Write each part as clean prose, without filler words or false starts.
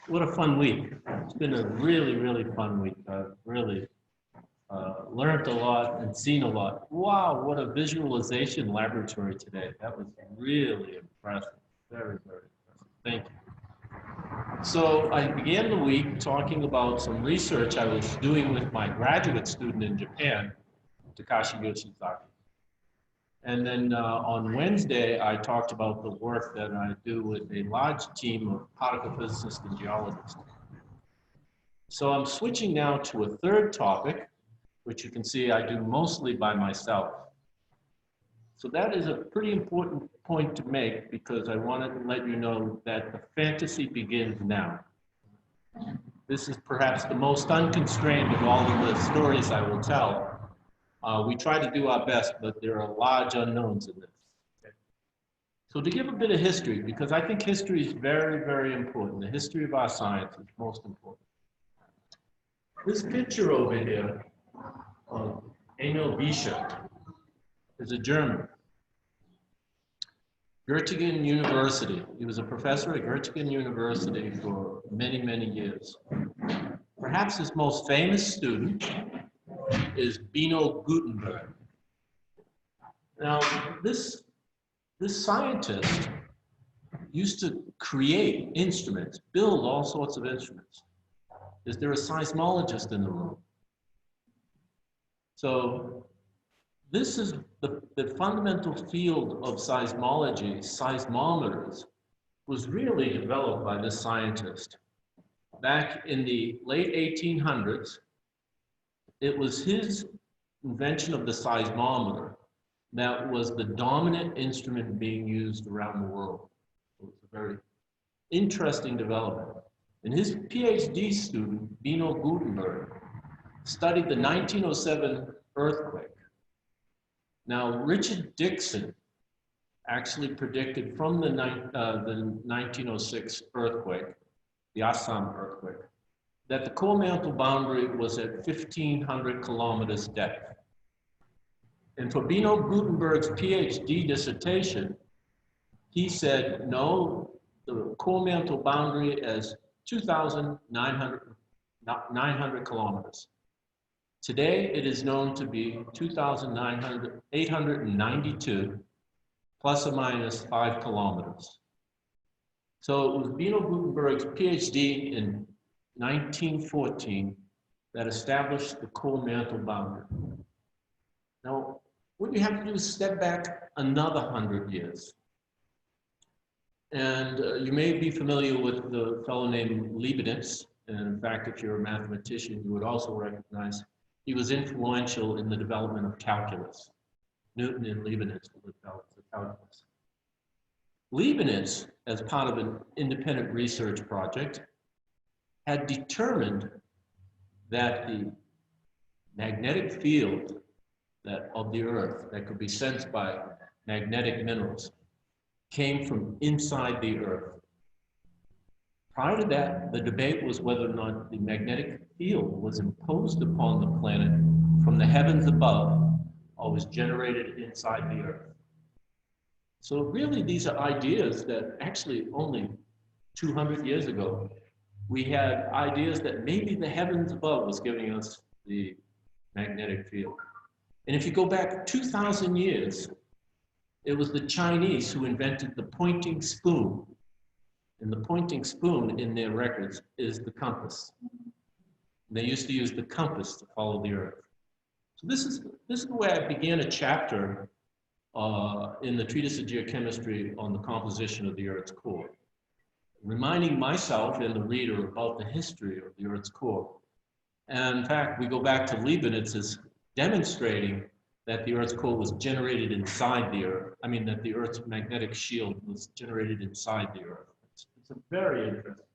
What a fun week. It's been a really, really fun week. Really learned a lot and seen a lot. Wow, what a visualization laboratory today. That was really impressive. Very, very impressive. Thank you. So I began the week talking about some research I was doing with my graduate student in Japan, Takashi Yoshizaki. And then on Wednesday, I talked about the work that I do with a large team of particle physicists and geologists. So I'm switching now to a third topic, which you can see I do mostly by myself. So that is a pretty important point to make because I wanted to let you know that the fantasy begins now. This is perhaps the most unconstrained of all of the stories I will tell. We try to do our best, but there are large unknowns in this. Okay. So to give a bit of history, because I think history is very, very important. The history of our science is most important. This picture over here of Emil Bichat is a German. Göttingen University. He was a professor at Göttingen University for many, many years. Perhaps his most famous student is Bino Gutenberg. Now, this scientist used to create instruments, build all sorts of instruments. Is there a seismologist in the room? So this is the fundamental field of seismology, seismometers, was really developed by this scientist. Back in the late 1800s, it was his invention of the seismometer that was the dominant instrument being used around the world. It was a very interesting development. And his PhD student, Bino Gutenberg, studied the 1907 earthquake. Now, Richard Dixon actually predicted from the 1906 earthquake, the Assam earthquake, that the core mantle boundary was at 1,500 kilometers depth. And for Bino Gutenberg's PhD dissertation, he said, no, the core mantle boundary is 2,900 kilometers. Today, it is known to be 2,892 plus or minus 5 kilometers. So it was Bino Gutenberg's PhD in 1914 that established the core mantle boundary. Now, what you have to do is step back another 100 years. And you may be familiar with the fellow named Leibniz. And in fact, if you're a mathematician, you would also recognize he was influential in the development of calculus. Newton and Leibniz developed the calculus. Leibniz, as part of an independent research project, had determined that the magnetic field of the Earth that could be sensed by magnetic minerals came from inside the Earth. Prior to that, the debate was whether or not the magnetic field was imposed upon the planet from the heavens above or was generated inside the Earth. So really, these are ideas that actually only 200 years ago, we had ideas that maybe the heavens above was giving us the magnetic field. And if you go back 2,000 years, it was the Chinese who invented the pointing spoon. And the pointing spoon in their records is the compass. They used to use the compass to follow the Earth. So this is the way I began a chapter in the Treatise of Geochemistry on the composition of the Earth's core, reminding myself and the reader about the history of the Earth's core. And in fact, we go back to Leibniz's demonstrating that the Earth's core was generated inside the Earth. I mean, that the Earth's magnetic shield was generated inside the Earth. It's a very interesting.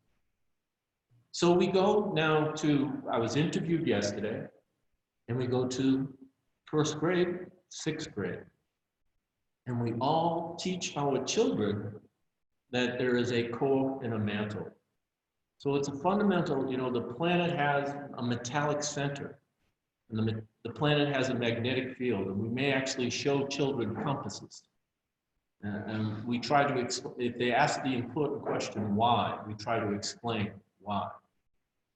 So we go now to, I was interviewed yesterday, and we go to first grade, sixth grade. And we all teach our children that there is a core and a mantle. So it's a fundamental, you know, the planet has a metallic center, and the planet has a magnetic field, and we may actually show children compasses. And we try to, if they ask the important question, why, we try to explain why.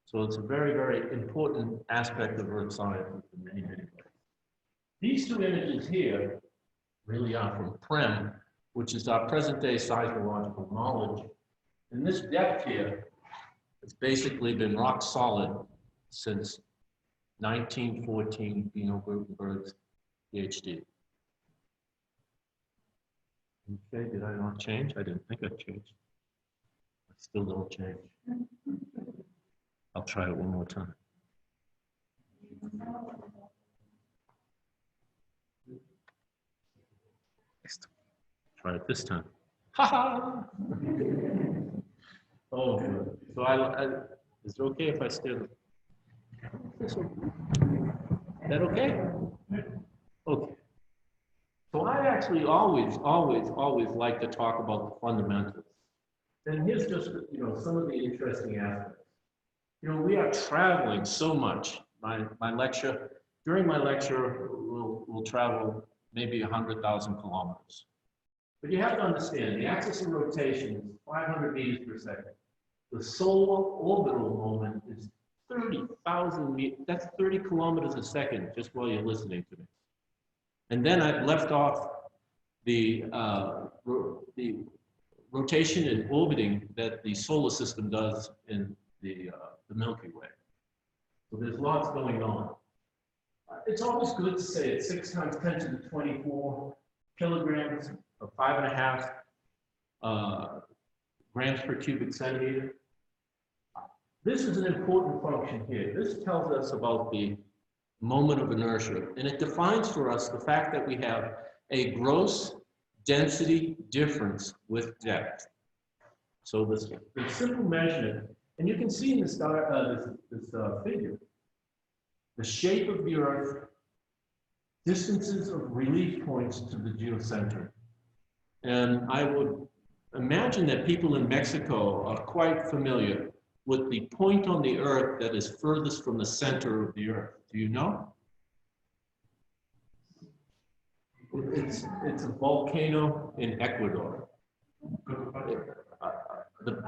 So it's a very, very important aspect of Earth science in many, many ways. These two images here really are from PREM, which is our present-day seismological knowledge. And this depth here has basically been rock solid since 1914, Bino Gutenberg's PhD. Okay, did I not change? I didn't think I changed. I still don't change. I'll try it one more time. Try it this time. Ha ha! Oh, good. So is it okay if I stay? Is that okay? Okay. So I actually always like to talk about the fundamentals. And here's just, some of the interesting aspects. We are traveling so much. During my lecture, we'll travel maybe 100,000 kilometers. But you have to understand, the axis of rotation is 500 meters per second. The solar orbital moment is 30,000 meters. That's 30 kilometers a second, just while you're listening to me. And then I've left off the rotation and orbiting that the solar system does in the Milky Way. So there's lots going on. It's always good to say it's 6 times 10 to the 24 kilograms of 5.5 grams per cubic centimeter. This is an important function here. This tells us about the moment of inertia, and it defines for us the fact that we have a gross density difference with depth. So this simple measurement, and you can see in this figure, the shape of the Earth, distances of relief points to the geocenter. And I would imagine that people in Mexico are quite familiar with the point on the Earth that is furthest from the center of the Earth. Do you know? It's a volcano in Ecuador.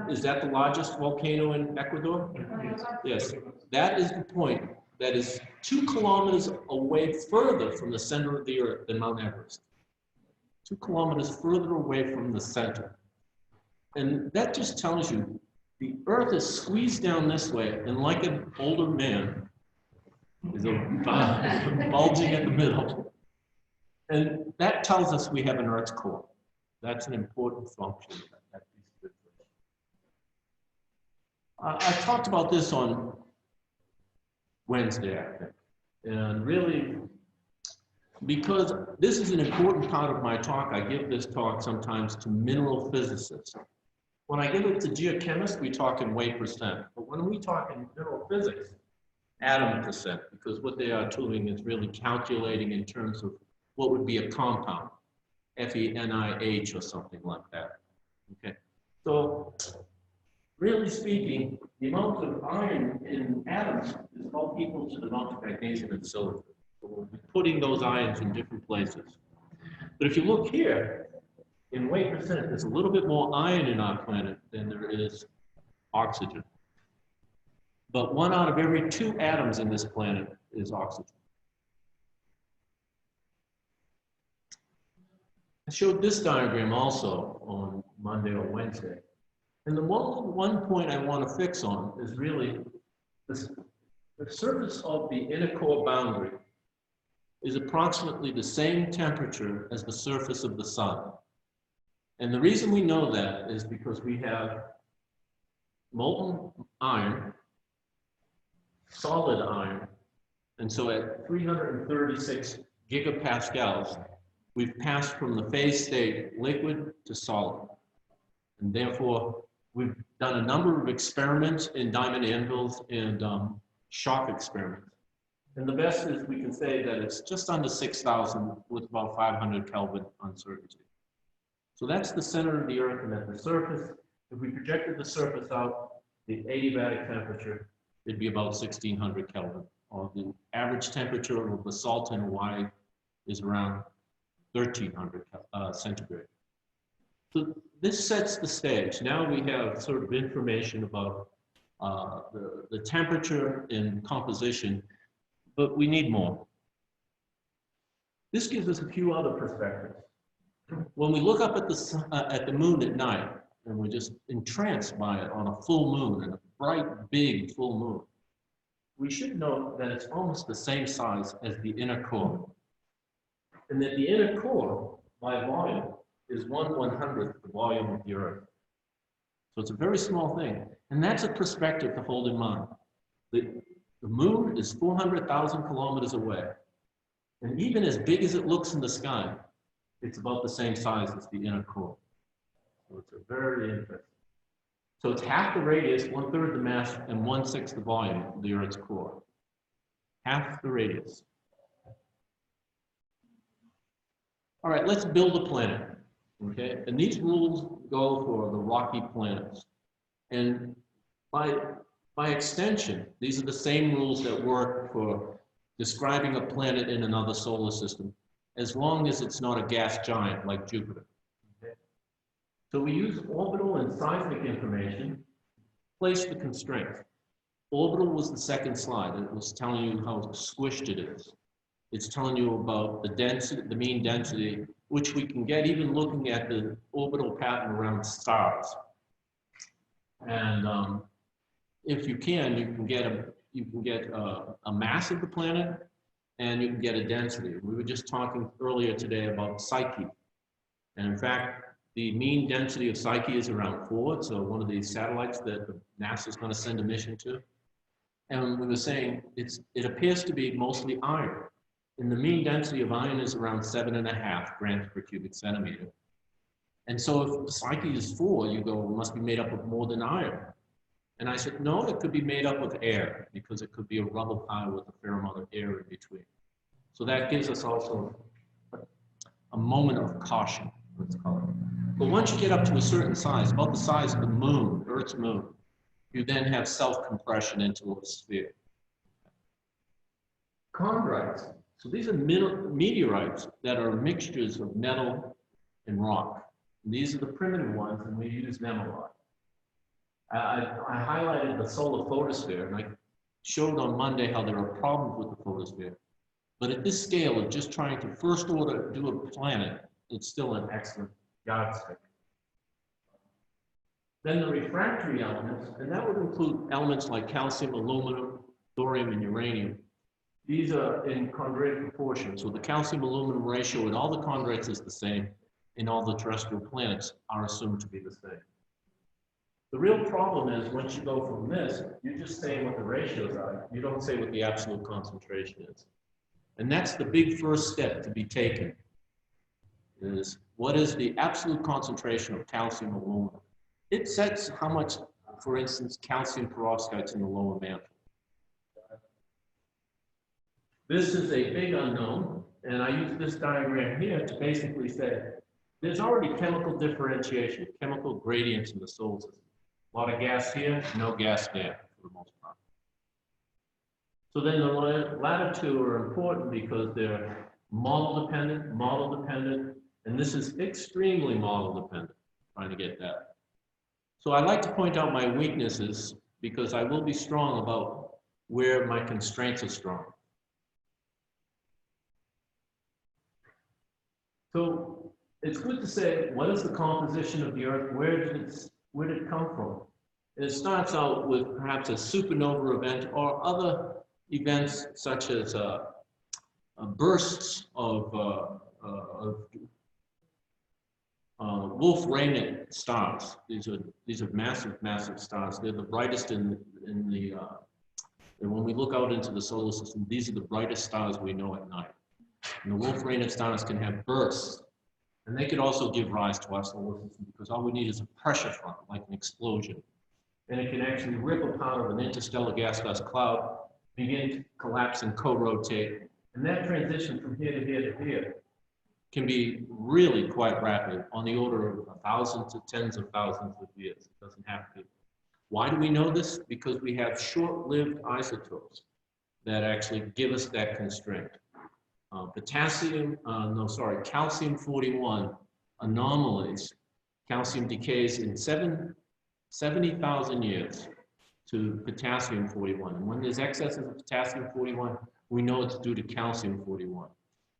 Is that the largest volcano in Ecuador? Yes. That is the point that is 2 kilometers away further from the center of the Earth than Mount Everest. 2 kilometers further away from the center. And that just tells you the Earth is squeezed down this way, and like an older man, is bulging in the middle. And that tells us we have an Earth's core. That's an important function. I talked about this on Wednesday, I think. And really, because this is an important part of my talk, I give this talk sometimes to mineral physicists. When I give it to geochemists, we talk in weight percent. But when we talk in mineral physics, atom percent, because what they are doing is really calculating in terms of what would be a compound, FeNiH or something like that. Okay, so really speaking, the amount of iron in atoms is about equal to the amount of magnesium and silicon. So we'll be putting those ions in different places. But if you look here, in weight percent, there's a little bit more iron in our planet than there is oxygen. But 1 out of every 2 atoms in this planet is oxygen. I showed this diagram also on Monday or Wednesday. And the one point I want to fix on is really the surface of the inner core boundary is approximately the same temperature as the surface of the sun. And the reason we know that is because we have molten iron, solid iron, and so at 336 gigapascals, we've passed from the phase state liquid to solid. And therefore, we've done a number of experiments in diamond anvils and shock experiments. And the best is we can say that it's just under 6,000 with about 500 Kelvin uncertainty. So that's the center of the Earth, and at the surface, if we projected the surface out, the adiabatic temperature, it'd be about 1,600 Kelvin. Or the average temperature of basalt in Hawaii is around 1,300 centigrade. So this sets the stage. Now we have sort of information about the temperature and composition, but we need more. This gives us a few other perspectives. When we look up at the moon at night, and we're just entranced by it on a full moon, and a bright, big full moon, we should note that it's almost the same size as the inner core. And that the inner core, by volume, is 1/100th the volume of the Earth. So it's a very small thing. And that's a perspective to hold in mind. The moon is 400,000 kilometers away. And even as big as it looks in the sky, it's about the same size as the inner core. So it's a very interesting. So it's half the radius, 1/3 the mass, and 1/6 the volume of the Earth's core. Half the radius. All right, let's build a planet, okay? And these rules go for the rocky planets. And by extension, these are the same rules that work for describing a planet in another solar system, as long as it's not a gas giant like Jupiter. Okay? So we use orbital and seismic information, place the constraints. Orbital was the second slide. It was telling you how squished it is. It's telling you about the density, the mean density, which we can get even looking at the orbital pattern around stars. And if you can, you can get a mass of the planet, and you can get a density. We were just talking earlier today about Psyche. And in fact, the mean density of Psyche is around 4. So one of these satellites that NASA is going to send a mission to. And we were saying it appears to be mostly iron. And the mean density of iron is around 7.5 grams per cubic centimeter. And so if Psyche is 4, you go, it must be made up of more than iron. And I said, no, it could be made up of air, because it could be a rubble pile with a fair amount of air in between. So that gives us also a moment of caution, let's call it. But once you get up to a certain size, about the size of the moon, Earth's moon, you then have self-compression into a sphere. Chondrites. So these are meteorites that are mixtures of metal and rock. And these are the primitive ones, and we use them a lot. I highlighted the solar photosphere, and I showed on Monday how there are problems with the photosphere. But at this scale of just trying to first order do a planet, it's still an excellent yardstick. Then the refractory elements, and that would include elements like calcium, aluminum, thorium, and uranium. These are in chondrite proportion. So the calcium-aluminum ratio in all the chondrites is the same, and all the terrestrial planets are assumed to be the same. The real problem is once you go from this, you just say what the ratios are. You don't say what the absolute concentration is. And that's the big first step to be taken, is what is the absolute concentration of calcium aluminum? It sets how much, for instance, calcium perovskites in the lower mantle. This is a big unknown, and I use this diagram here to basically say there's already chemical differentiation, chemical gradients in the solar system. A lot of gas here, no gas there for the most part. So then the latter two are important because they're model dependent, and this is extremely model dependent, trying to get that. So I like to point out my weaknesses because I will be strong about where my constraints are strong. So it's good to say, what is the composition of the Earth? Where did it come from? And it starts out with perhaps a supernova event or other events such as bursts of Wolf-Rayet stars. These are massive, massive stars. They're the brightest in the. And when we look out into the solar system, these are the brightest stars we know at night. And the Wolf-Rayet stars can have bursts, and they could also give rise to our solar system because all we need is a pressure front, like an explosion. And it can actually rip apart of an interstellar gas dust cloud, begin to collapse and co-rotate. And that transition from here to here to here can be really quite rapid, on the order of 1,000 to tens of thousands of years. It doesn't have to be. Why do we know this? Because we have short-lived isotopes that actually give us that constraint. Calcium-41 anomalies. Calcium decays in 70,000 years. to potassium-41. And when there's excesses of potassium-41, we know it's due to calcium-41.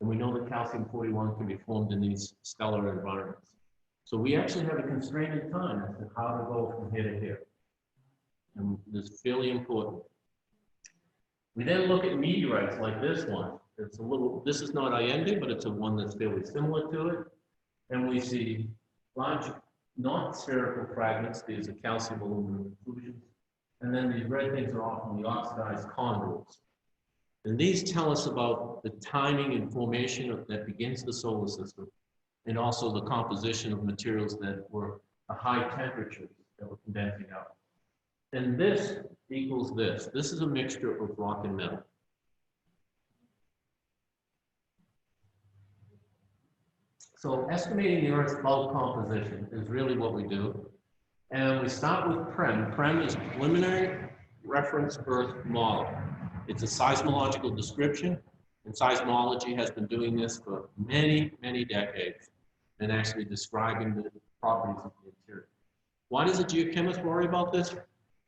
And we know that calcium-41 can be formed in these stellar environments. So we actually have a constraint in time as to how to go from here to here. And this is fairly important. We then look at meteorites like this one. It's a little, this is not Allende, but it's a one that's fairly similar to it. And we see large, not spherical fragments. These are calcium aluminum inclusions. And then these red things are often the oxidized chondrules. And these tell us about the timing and formation that begins the solar system, and also the composition of materials that were a high temperatures that were condensing out. And this equals this. This is a mixture of rock and metal. So estimating the Earth's bulk composition is really what we do. And we start with PREM. PREM is Preliminary Reference Earth Model. It's a seismological description, and seismology has been doing this for many, many decades, and actually describing the properties of the interior. Why does a geochemist worry about this?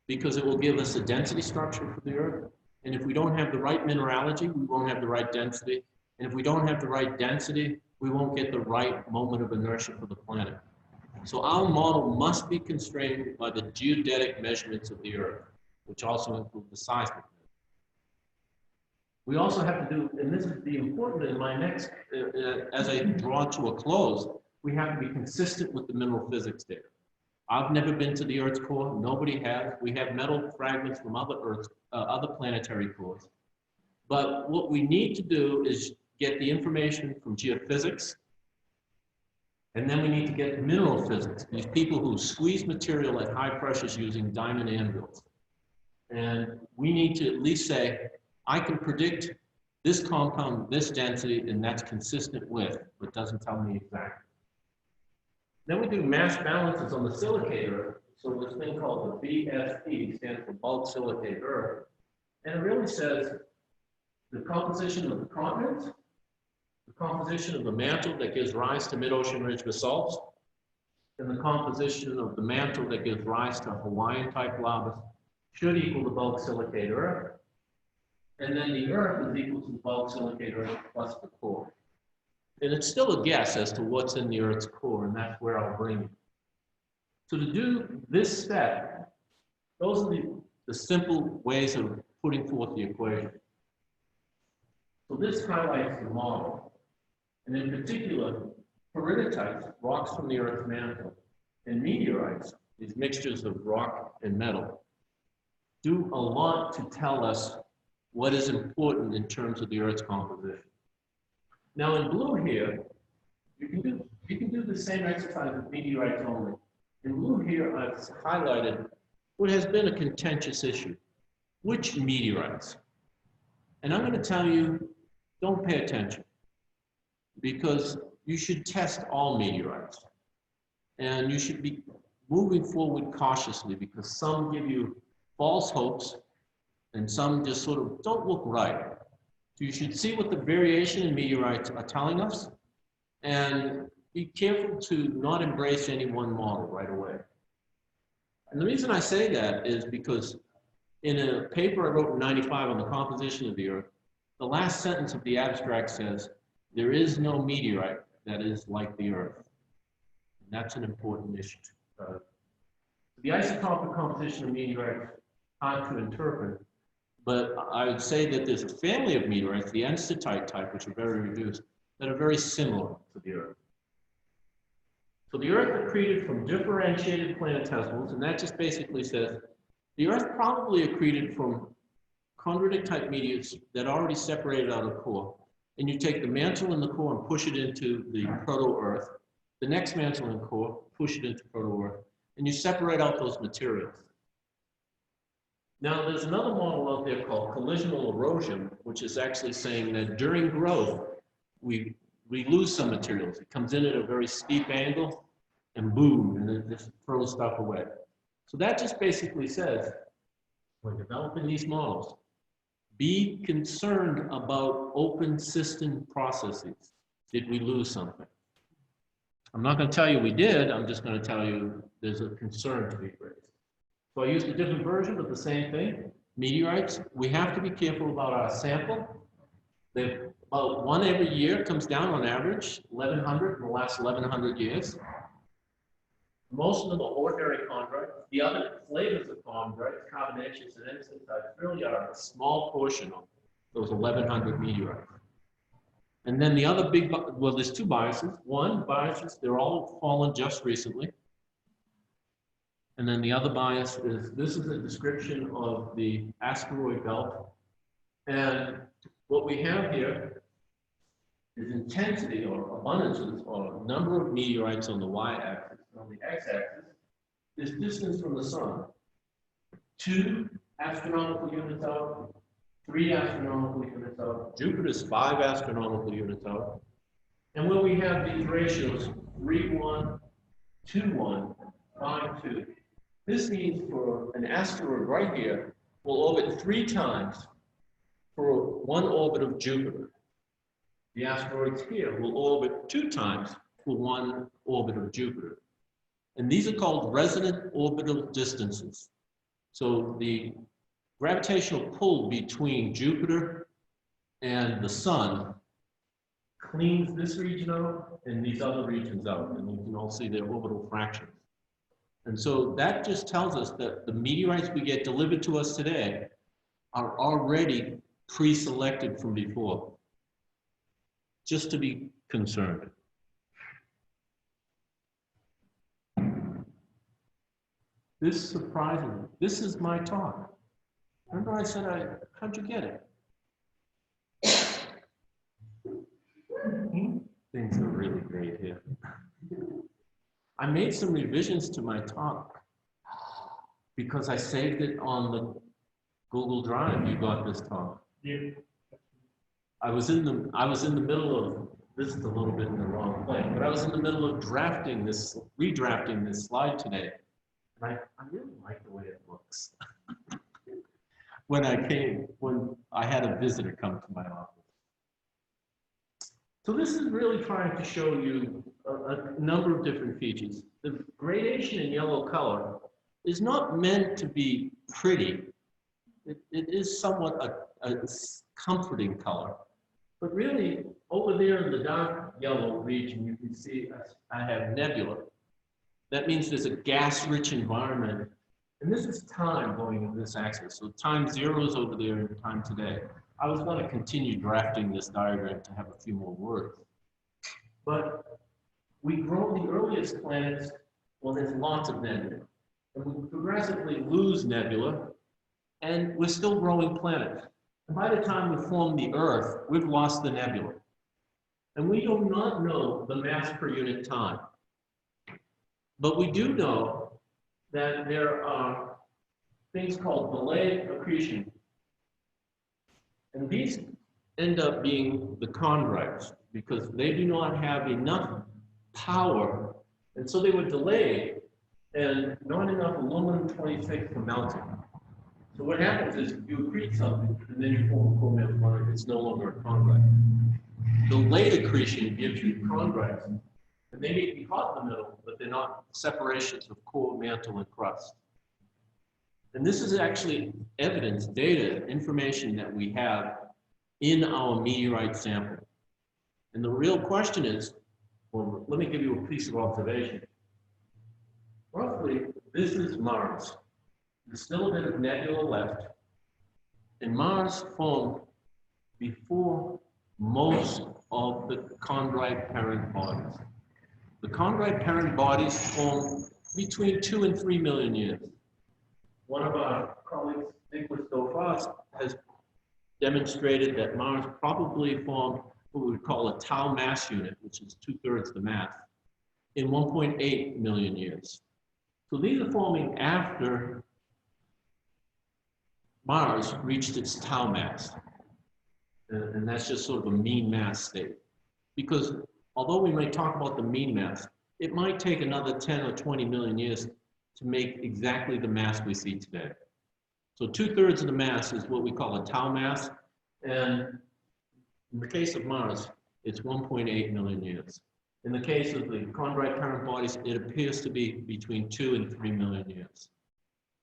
Because it will give us a density structure for the Earth. And if we don't have the right mineralogy, we won't have the right density. And if we don't have the right density, we won't get the right moment of inertia for the planet. So our model must be constrained by the geodetic measurements of the Earth, which also include the seismic. We also have to do, and this is the important in my next, as I draw to a close, we have to be consistent with the mineral physics data. I've never been to the Earth's core, nobody has. We have metal fragments from other planetary cores. But what we need to do is get the information from geophysics, and then we need to get mineral physics, these people who squeeze material at high pressures using diamond anvils. And we need to at least say, I can predict this compound, this density, and that's consistent with, but doesn't tell me exactly. Then we do mass balances on the silicate Earth. So this thing called the BSE stands for bulk silicate Earth. And it really says the composition of the continents, the composition of the mantle that gives rise to mid-ocean ridge basalts, and the composition of the mantle that gives rise to Hawaiian-type lavas should equal the bulk silicate Earth. And then the Earth is equal to the bulk silicate Earth plus the core. And it's still a guess as to what's in the Earth's core, and that's where I'll bring you. So to do this step, those are the simple ways of putting forth the equation. So this highlights the model. And in particular, periddotites, rocks from the Earth's mantle, and meteorites, these mixtures of rock and metal, do a lot to tell us what is important in terms of the Earth's composition. Now in blue here, you can do the same exercise with meteorites only. In blue here, I've highlighted what has been a contentious issue. Which meteorites? And I'm going to tell you, don't pay attention, because you should test all meteorites. And you should be moving forward cautiously, because some give you false hopes, and some just sort of don't look right. So you should see what the variation in meteorites are telling us, and be careful to not embrace any one model right away. And the reason I say that is because in a paper I wrote in '95 on the composition of the Earth, the last sentence of the abstract says, there is no meteorite that is like the Earth. And that's an important issue. The isotopic composition of meteorites, hard to interpret, but I would say that there's a family of meteorites, the enstatite type, which are very reduced, that are very similar to the Earth. So the Earth accreted from differentiated planetesimals, and that just basically says the Earth probably accreted from chondritic type meteors that already separated out of the core. And you take the mantle and the core and push it into the proto-Earth, the next mantle and core, push it into proto-Earth, and you separate out those materials. Now, there's another model out there called collisional erosion, which is actually saying that during growth, we lose some materials. It comes in at a very steep angle, and boom, and it just throws stuff away. So that just basically says, when developing these models, be concerned about open system processes. Did we lose something? I'm not going to tell you we did, I'm just going to tell you there's a concern to be raised. So I used a different version of the same thing. Meteorites, we have to be careful about our sample. About one every year comes down on average, 1,100 in the last 1,100 years. Most of them are ordinary chondrites. The other flavors of chondrites, carbonaceous and endocytes, really are a small portion of those 1,100 meteorites. And then the other big, well, there's two biases. One, biases, they're all fallen just recently. And then the other bias is, this is a description of the asteroid belt. And what we have here is intensity or abundances or number of meteorites on the y-axis. On the x-axis is distance from the sun. 2 astronomical units out, 3 astronomical units out. Jupiter's 5 astronomical units out. And when we have these ratios, 3:1, 2:1, 5:2, this means for an asteroid right here will orbit 3 times for one orbit of Jupiter. The asteroids here will orbit 2 times for one orbit of Jupiter. And these are called resonant orbital distances. So the gravitational pull between Jupiter and the sun cleans this region out and these other regions out. And you can all see their orbital fractions. And so that just tells us that the meteorites we get delivered to us today are already pre-selected from before, just to be concerned. This surprises me. This is my talk. Remember I said, how'd you get it? Things are really great here. I made some revisions to my talk because I saved it on the Google Drive. You got this talk. Yeah. I was in the middle of, this is a little bit in the wrong place, but I was in the middle of redrafting this slide today. And I really like the way it looks. when I had a visitor come to my office. So this is really trying to show you a number of different features. The gradation in yellow color is not meant to be pretty. It is somewhat a comforting color. But really, over there in the dark yellow region, you can see I have nebula. That means there's a gas-rich environment. And this is time going in this axis. So time 0 is over there and time today. I was going to continue drafting this diagram to have a few more words. But we grow the earliest planets, well, there's lots of nebula. And we progressively lose nebula, and we're still growing planets. And by the time we form the Earth, we've lost the nebula. And we do not know the mass per unit time. But we do know that there are things called delayed accretion. And these end up being the chondrites because they do not have enough power. And so they were delayed and not enough aluminum-26 for melting. So what happens is you accrete something and then you form a covalent. It's no longer a chondrite. Delayed accretion gives you chondrites. And they may be hot in the middle, but they're not separations of core, mantle, and crust. And this is actually evidence, data, information that we have in our meteorite sample. And the real question is, well, let me give you a piece of observation. Roughly, this is Mars. There's still a bit of nebula left. And Mars formed before most of the chondrite parent bodies. The chondrite parent bodies formed between 2 and 3 million years. One of our colleagues, Nicholas Dofas, has demonstrated that Mars probably formed what we would call a tau mass unit, which is 2/3 the mass, in 1.8 million years. So these are forming after Mars reached its tau mass. And that's just sort of a mean mass state. Because although we might talk about the mean mass, it might take another 10 or 20 million years to make exactly the mass we see today. So 2/3 of the mass is what we call a tau mass. And in the case of Mars, it's 1.8 million years. In the case of the chondrite parent bodies, it appears to be between 2 and 3 million years.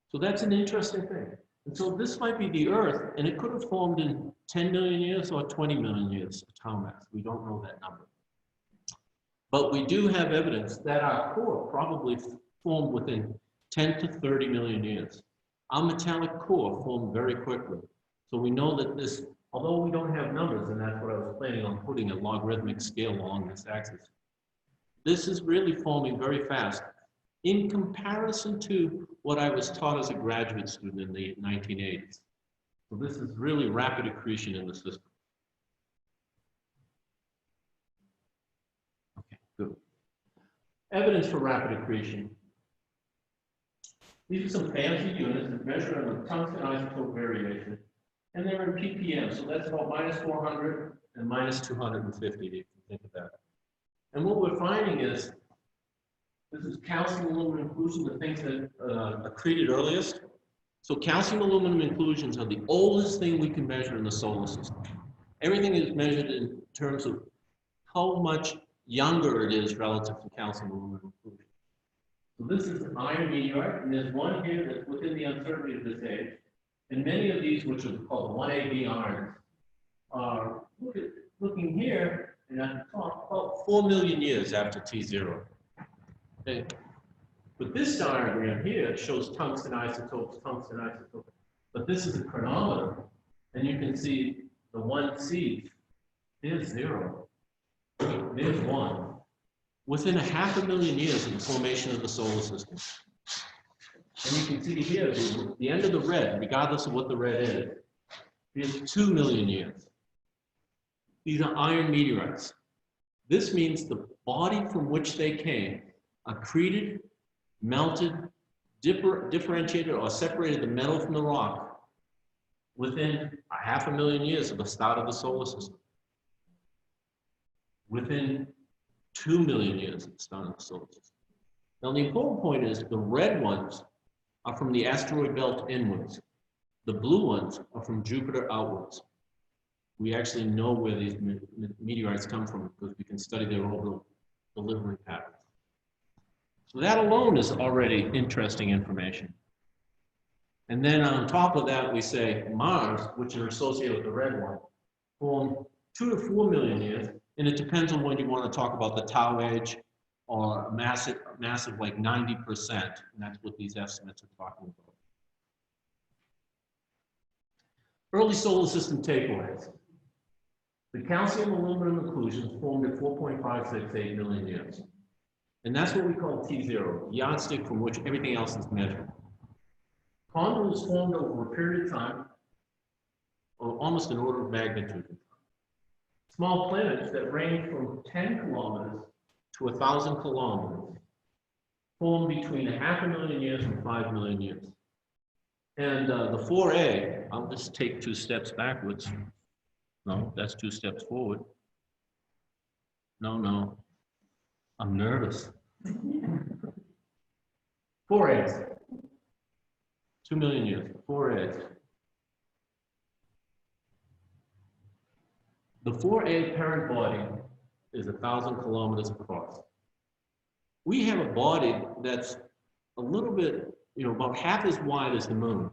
So that's an interesting thing. And so this might be the Earth, and it could have formed in 10 million years or 20 million years of tau mass. We don't know that number. But we do have evidence that our core probably formed within 10 to 30 million years. Our metallic core formed very quickly. So we know that this, although we don't have numbers, and that's what I was planning on putting a logarithmic scale along this axis, this is really forming very fast in comparison to what I was taught as a graduate student in the 1980s. So this is really rapid accretion in the system. Okay, good. Evidence for rapid accretion. These are some fancy units that measure the tungsten isotope variation, and they're in ppm, so that's about -400 and -250, if you think of that. And what we're finding is, this is calcium aluminum inclusion, the things that accreted earliest. So calcium aluminum inclusions are the oldest thing we can measure in the solar system. Everything is measured in terms of how much younger it is relative to calcium aluminum inclusion. So this is an iron meteorite, and there's one here that's within the uncertainty of this age. And many of these, which are called 1AB irons, are looking here, and at the top, about 4 million years after T0. Okay. But this diagram here shows tungsten isotopes, But this is a chronometer, and you can see the 1C, there's 0, there's 1. Within 500,000 years of the formation of the solar system. And you can see here, the end of the red, regardless of what the red is 2 million years. These are iron meteorites. This means the body from which they came accreted, melted, differentiated, or separated the metal from the rock within 500,000 years of the start of the solar system. Within 2 million years of the start of the solar system. Now, the important point is the red ones are from the asteroid belt inwards. The blue ones are from Jupiter outwards. We actually know where these meteorites come from because we can study their orbital delivery patterns. So that alone is already interesting information. And then on top of that, we say Mars, which are associated with the red one, formed 2 to 4 million years. And it depends on when you want to talk about the tau age or massive like 90%. And that's what these estimates are talking about. Early solar system takeaways. The calcium aluminum inclusions formed at 4.568 million years. And that's what we call T0, the yardstick from which everything else is measured. Chondrules formed over a period of time, or almost an order of magnitude. Small planets that range from 10 kilometers to 1,000 kilometers formed between 500,000 years and 5 million years. And the 4A, I'll just take 2 steps backwards. No, that's 2 steps forward. No, I'm nervous. 4A's, 2 million years, 4A's. The 4A parent body is 1,000 kilometers across. We have a body that's a little bit, about half as wide as the moon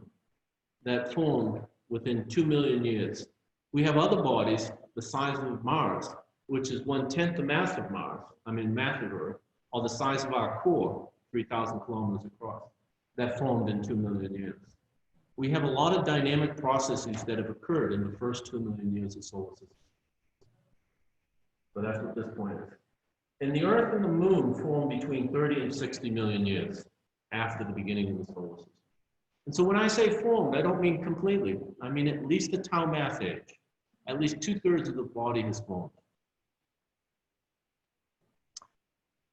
that formed within 2 million years. We have other bodies the size of Mars, which is 1/10 the mass of Mars, mass of Earth, or the size of our core, 3,000 kilometers across, that formed in 2 million years. We have a lot of dynamic processes that have occurred in the first 2 million years of solar system. So that's what this point is. And the Earth and the Moon formed between 30 and 60 million years after the beginning of the solar system. And so when I say formed, I don't mean completely. I mean at least the tau mass age. At least 2/3 of the body has formed.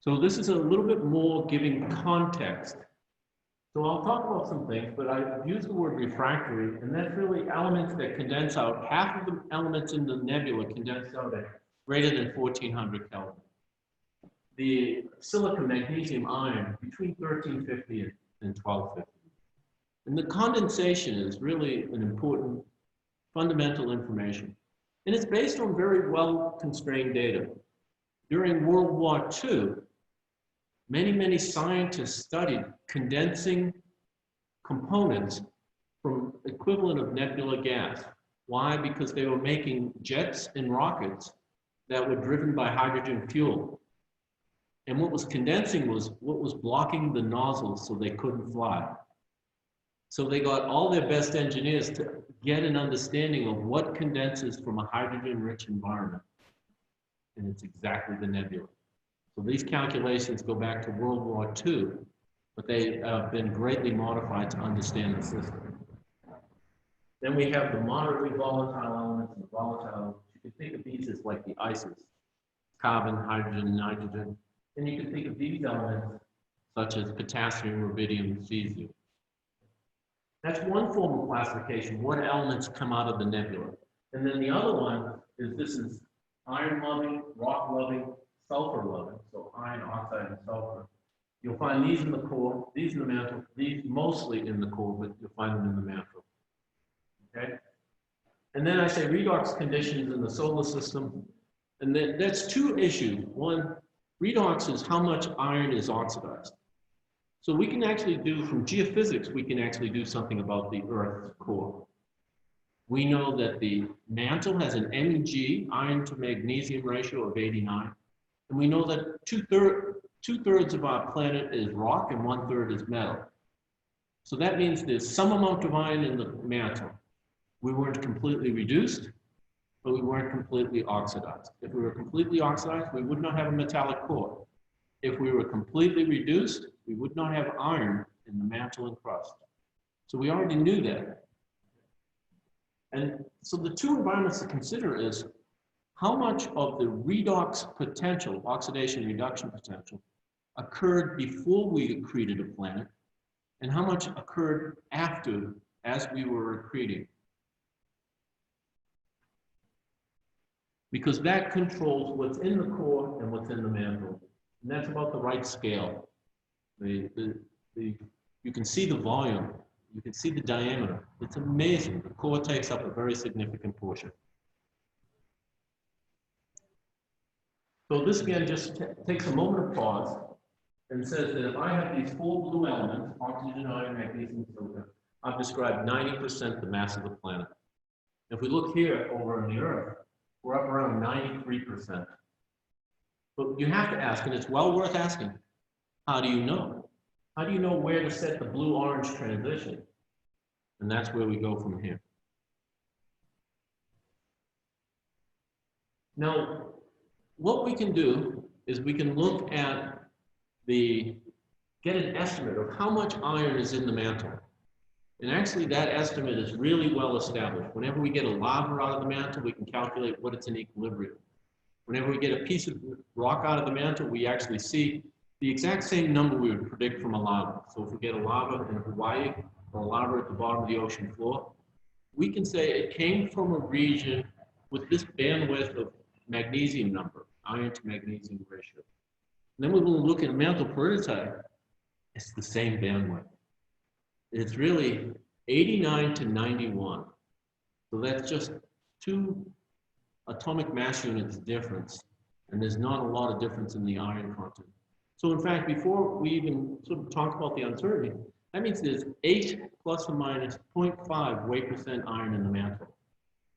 So this is a little bit more giving context. So I'll talk about some things, but I've used the word refractory, and that's really elements that condense out. Half of the elements in the nebula condense out at greater than 1400 Kelvin. The silicon, magnesium, iron between 1350 and 1250. And the condensation is really an important fundamental information. And it's based on very well constrained data. During World War II, many scientists studied condensing components from equivalent of nebular gas. Why? Because they were making jets and rockets that were driven by hydrogen fuel. And what was condensing was what was blocking the nozzles so they couldn't fly. So they got all their best engineers to get an understanding of what condenses from a hydrogen-rich environment. And it's exactly the nebula. So these calculations go back to World War II, but they have been greatly modified to understand the system. Then we have the moderately volatile elements and the volatile. You can think of these as like the ices, carbon, hydrogen, nitrogen. And you can think of these elements such as potassium, rubidium, cesium. That's one form of classification, what elements come out of the nebula. And then the other one is this is iron-loving, rock-loving, sulfur-loving, so iron, oxide, and sulfur. You'll find these in the core, these in the mantle, these mostly in the core, but you'll find them in the mantle. Okay? And then I say redox conditions in the solar system. And that's two issues. One, redox is how much iron is oxidized. So we can actually do, from geophysics, we can actually do something about the Earth's core. We know that the mantle has an Mg, iron to magnesium ratio of 89. And we know that two-thirds of our planet is rock and 1/3 is metal. So that means there's some amount of iron in the mantle. We weren't completely reduced, but we weren't completely oxidized. If we were completely oxidized, we would not have a metallic core. If we were completely reduced, we would not have iron in the mantle and crust. So we already knew that. And so the two environments to consider is how much of the redox potential, oxidation reduction potential, occurred before we accreted a planet, and how much occurred after as we were accreting. Because that controls what's in the core and what's in the mantle. And that's about the right scale. You can see the volume, you can see the diameter. It's amazing. The core takes up a very significant portion. So this again just takes a moment of pause and says that if I have these four blue elements, oxygen, iron, magnesium, silicon, I've described 90% the mass of the planet. If we look here over on the Earth, we're up around 93%. But you have to ask, and it's well worth asking, how do you know? How do you know where to set the blue-orange transition? And that's where we go from here. Now, what we can do is we can look at get an estimate of how much iron is in the mantle. And actually that estimate is really well established. Whenever we get a lava out of the mantle, we can calculate what it's in equilibrium. Whenever we get a piece of rock out of the mantle, we actually see the exact same number we would predict from a lava. So if we get a lava in Hawaii or a lava at the bottom of the ocean floor, we can say it came from a region with this bandwidth of magnesium number, iron to magnesium ratio. And then when we look at a mantle peridotite, it's the same bandwidth. It's really 89 to 91. So that's just 2 atomic mass units difference, and there's not a lot of difference in the iron content. So in fact, before we even sort of talk about the uncertainty, that means there's 8 plus or minus 0.5 weight % iron in the mantle.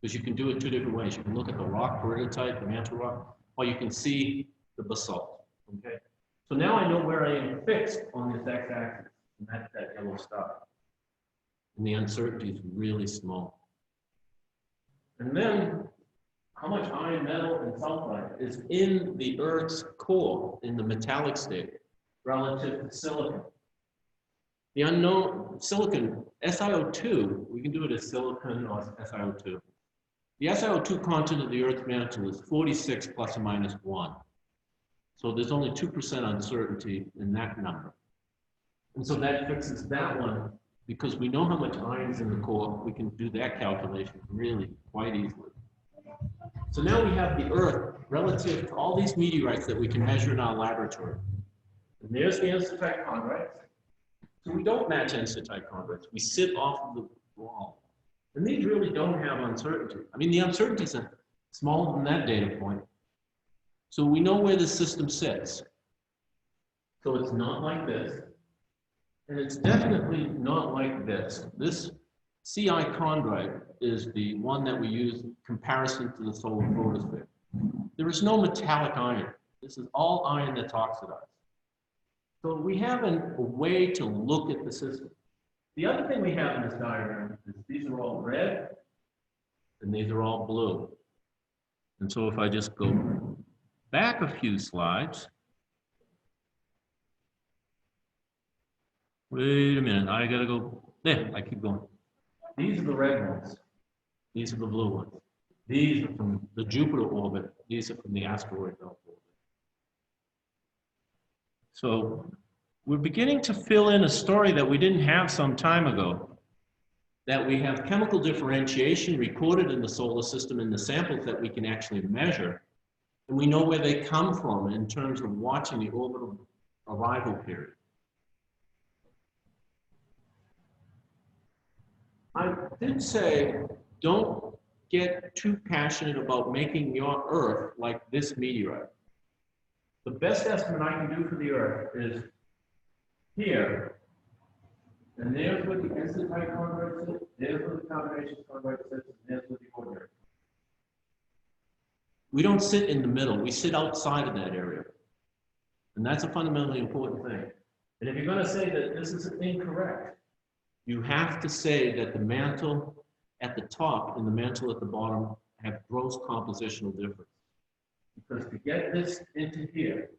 Because you can do it 2 different ways. You can look at the rock peridotite, the mantle rock, or you can see the basalt, okay? So now I know where I am fixed on this x-axis, and that's that yellow star. And the uncertainty is really small. And then, how much iron, metal, and sulfide is in the Earth's core, in the metallic state, relative to silicon? The unknown, silicon, SiO2, we can do it as silicon or SiO2. The SiO2 content of the Earth's mantle is 46 plus or minus 1. So there's only 2% uncertainty in that number. And so that fixes that one. Because we know how much iron is in the core, we can do that calculation really quite easily. So now we have the Earth relative to all these meteorites that we can measure in our laboratory. And there's the ancestite chondrites. So we don't match ancestite chondrites. We sit off of the wall. And these really don't have uncertainty. I mean, the uncertainty is smaller than that data point. So we know where the system sits. So it's not like this. And it's definitely not like this. This CI chondrite is the one that we use in comparison to the solar photosphere. There is no metallic iron. This is all iron that's oxidized. So we have a way to look at the system. The other thing we have in this diagram is these are all red and these are all blue. And so if I just go back a few slides, wait a minute, I gotta go, there, I keep going. These are the red ones. These are the blue ones. These are from the Jupiter orbit. These are from the asteroid belt orbit. So we're beginning to fill in a story that we didn't have some time ago, that we have chemical differentiation recorded in the solar system in the samples that we can actually measure, and we know where they come from in terms of watching the orbital arrival period. I did say, don't get too passionate about making your Earth like this meteorite. The best estimate I can do for the Earth is here, and there's where the acid-type chondrite sits, there's where the combination chondrite sits, and there's where the ordinary. We don't sit in the middle, we sit outside of that area. And that's a fundamentally important thing. And if you're going to say that this is incorrect, you have to say that the mantle at the top and the mantle at the bottom have gross compositional difference. Because to get this into here,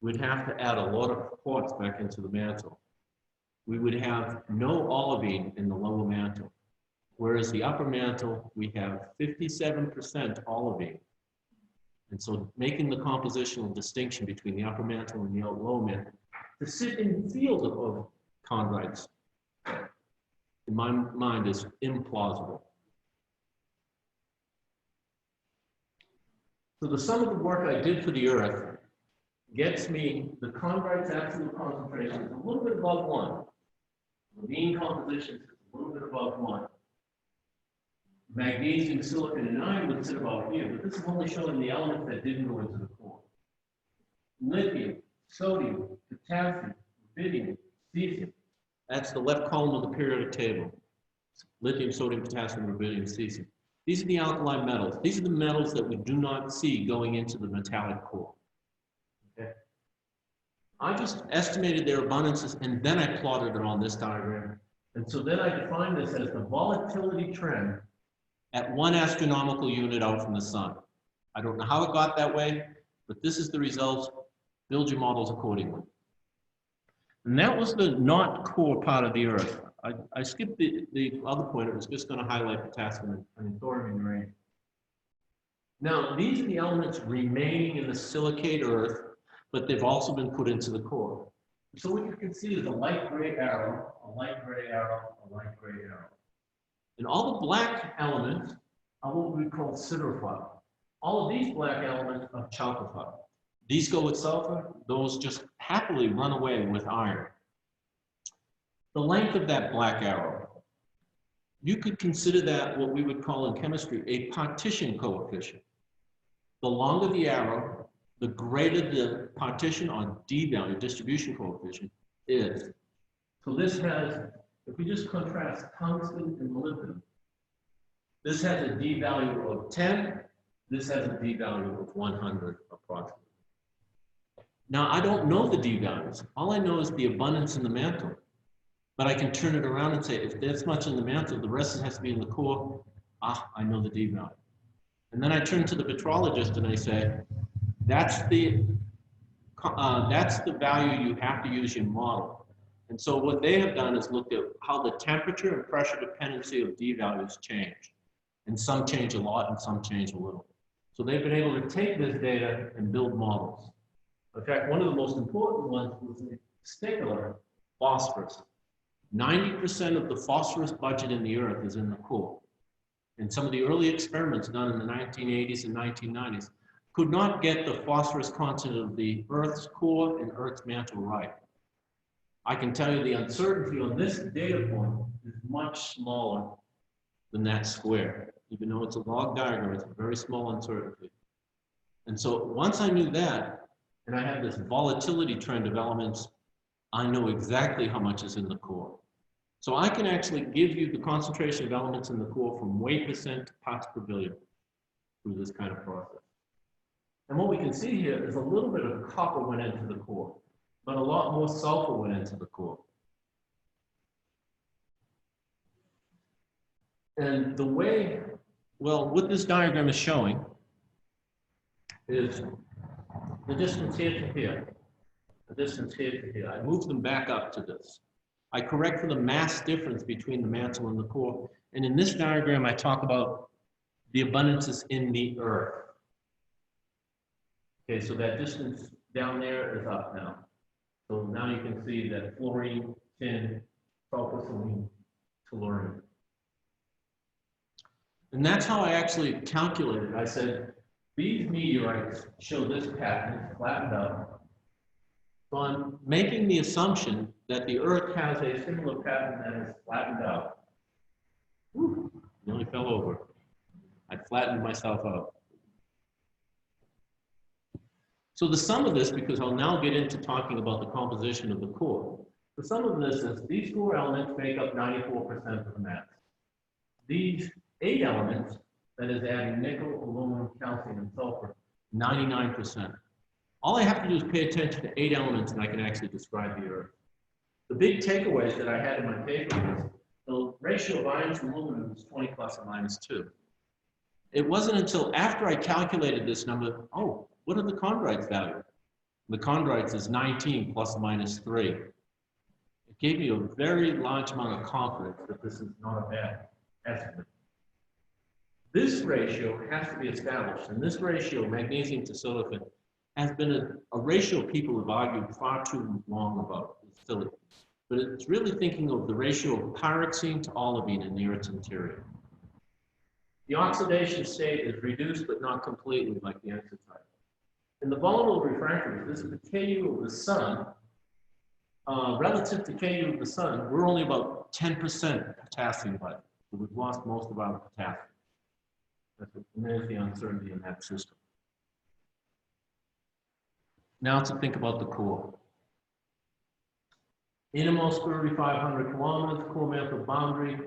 we'd have to add a lot of quartz back into the mantle. We would have no olivine in the lower mantle, whereas the upper mantle, we have 57% olivine. And so making the compositional distinction between the upper mantle and the lower mantle, to sit in the field of chondrites, in my mind, is implausible. So the sum of the work I did for the Earth gets me the chondrite's absolute concentration is a little bit above 1. The mean composition is a little bit above 1. Magnesium, silicon, and iron would sit about here, but this is only showing the elements that didn't go into the core. Lithium, sodium, potassium, rubidium, cesium. That's the left column of the periodic table. Lithium, sodium, potassium, rubidium, cesium. These are the alkali metals. These are the metals that we do not see going into the metallic core. Okay. I just estimated their abundances and then I plotted it on this diagram. And so then I defined this as the volatility trend at 1 astronomical unit out from the sun. I don't know how it got that way, but this is the results. Build your models accordingly. And that was the not core part of the Earth. I skipped the other point. It was just going to highlight potassium and thorium and uranium. Now, these are the elements remaining in the silicate Earth, but they've also been put into the core. So what you can see is a light gray arrow, a light gray arrow, a light gray arrow. And all the black elements are what we call siderophile. All of these black elements are chalcophile. These go with sulfur, those just happily run away with iron. The length of that black arrow, you could consider that what we would call in chemistry a partition coefficient. The longer the arrow, the greater the partition on D value, distribution coefficient, is. So this has, if we just contrast tungsten and molybdenum, this has a D value of 10, this has a D value of 100 approximately. Now, I don't know the D values. All I know is the abundance in the mantle. But I can turn it around and say, if there's much in the mantle, the rest has to be in the core. Ah, I know the D value. And then I turn to the petrologist and I say, that's the value you have to use your model. And so what they have done is looked at how the temperature and pressure dependency of D values change. And some change a lot and some change a little. So they've been able to take this data and build models. In fact, one of the most important ones was in particular phosphorus. 90% of the phosphorus budget in the Earth is in the core. And some of the early experiments done in the 1980s and 1990s could not get the phosphorus content of the Earth's core and Earth's mantle right. I can tell you the uncertainty on this data point is much smaller than that square. Even though it's a log diagram, it's a very small uncertainty. And so once I knew that, and I had this volatility trend of elements I know exactly how much is in the core. So I can actually give you the concentration of elements in the core from weight percent to parts per billion through this kind of process. And what we can see here is a little bit of copper went into the core, but a lot more sulfur went into the core. And the way, well, what this diagram is showing is the distance here to here, the distance here to here. I moved them back up to this. I correct for the mass difference between the mantle and the core. And in this diagram, I talk about the abundances in the earth. Okay, so that distance down there is up now. So now you can see that fluorine, tin, sulfur, selenium, tellurium. And that's how I actually calculated. I said, these meteorites show this pattern, it's flattened out. So I'm making the assumption that the Earth has a similar pattern that is flattened out. Whew, nearly fell over. I flattened myself out. So the sum of this, because I'll now get into talking about the composition of the core, the sum of this is these 4 elements make up 94% of the mass. These 8 elements, that is adding nickel, aluminum, calcium, and sulfur, 99%. All I have to do is pay attention to 8 elements and I can actually describe the Earth. The big takeaways that I had in my paper was the ratio of iron to aluminum is 20 plus or minus 2. It wasn't until after I calculated this number, oh, what are the chondrites value? The chondrites is 19 plus or minus 3. It gave me a very large amount of confidence that this is not a bad estimate. This ratio has to be established, and this ratio, magnesium to silicon, has been a ratio people have argued far too long about. It's silly. But it's really thinking of the ratio of pyroxene to olivine in the Earth's interior. The oxidation state is reduced but not completely like the anisotropy. In the volatile refractories, this is the Ku of the sun. Relative to Ku of the sun, we're only about 10% potassium by it. So we've lost most of our potassium. There's the uncertainty in that system. Now to think about the core. Innermost 3,500 kilometers, core mantle boundary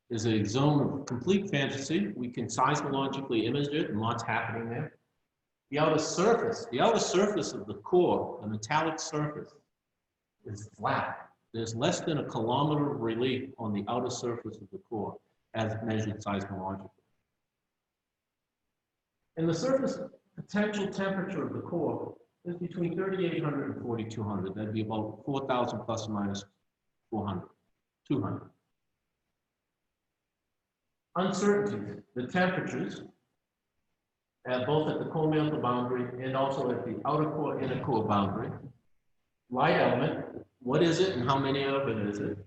is a zone of complete fantasy. We can seismologically image it and lots happening there. The outer surface of the core, the metallic surface, is flat. There's less than a kilometer of relief on the outer surface of the core as measured seismologically. And the surface potential temperature of the core is between 3,800 and 4,200. That'd be about 4,000 plus or minus 400, 200. Uncertainties, the temperatures, both at the core mantle boundary and also at the outer core, inner core boundary. Light element, what is it and how many of it is it?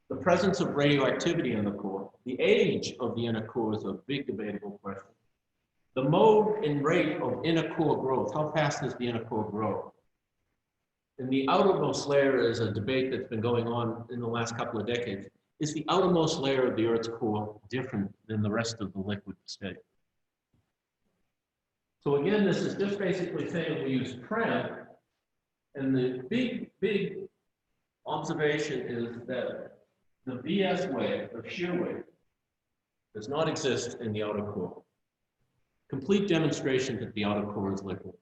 The presence of radioactivity in the core. The age of the inner core is a big debatable question. The mode and rate of inner core growth. How fast does the inner core grow? And the outermost layer is a debate that's been going on in the last couple of decades. Is the outermost layer of the Earth's core different than the rest of the liquid state? So again, this is just basically saying we use PREM, and the big observation is that the VS wave, or shear wave, does not exist in the outer core. Complete demonstration that the outer core is liquid.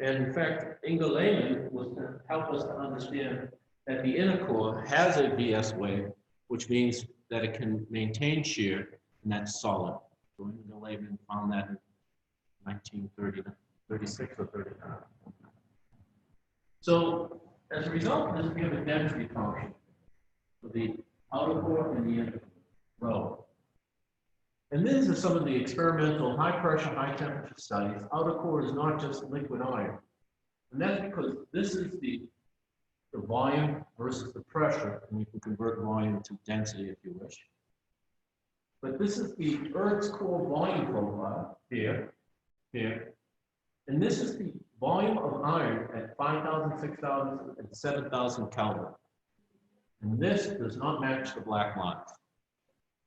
And in fact, Inga Lehmann was to help us to understand that the inner core has a VS wave, which means that it can maintain shear, and that's solid. So Inga Lehmann found that in 1936 or 39. So as a result of this, we have a density function for the outer core and the inner row. And these are some of the experimental high pressure, high temperature studies. Outer core is not just liquid iron. And that's because this is the volume versus the pressure, and you can convert volume to density if you wish. But this is the Earth's core volume profile here. And this is the volume of iron at 5,000, 6,000, and 7,000 Kelvin. And this does not match the black lines.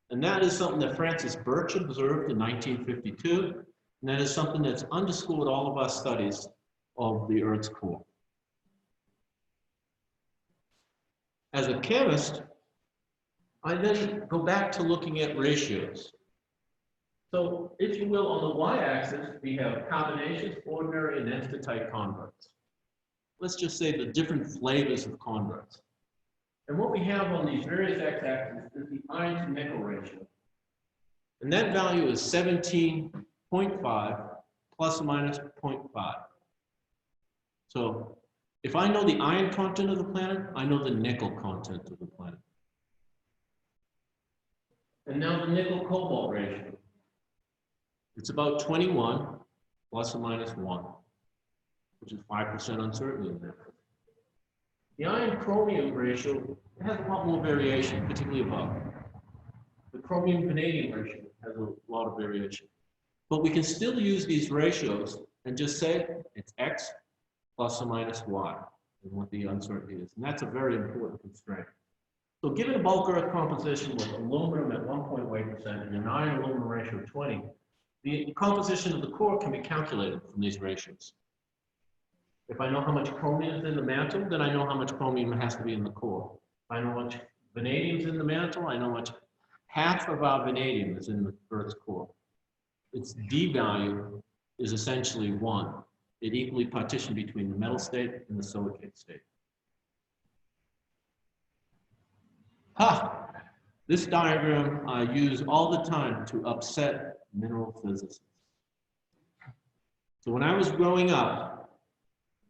And that is something that Francis Birch observed in 1952. And that is something that's underscored all of our studies of the Earth's core. As a chemist, I then go back to looking at ratios. So, if you will, on the y-axis, we have combinations, ordinary and anesthetight converts. Let's just say the different flavors of converts. And what we have on these various x-axes is the iron to nickel ratio. And that value is 17.5 plus or minus 0.5. So if I know the iron content of the planet, I know the nickel content of the planet. And now the nickel cobalt ratio. It's about 21 plus or minus 1, which is 5% uncertainty in there. The iron chromium ratio has a lot more variation, particularly above. The chromium vanadium ratio has a lot of variation. But we can still use these ratios and just say it's X plus or minus Y, and what the uncertainty is. And that's a very important constraint. So given a bulk earth composition with aluminum at 1.8% and an iron aluminum ratio of 20, the composition of the core can be calculated from these ratios. If I know how much chromium is in the mantle, then I know how much chromium has to be in the core. If I know how much vanadium is in the mantle, I know how much half of our vanadium is in the Earth's core. Its D value is essentially 1. It equally partitioned between the metal state and the silicate state. This diagram I use all the time to upset mineral physicists. So when I was growing up,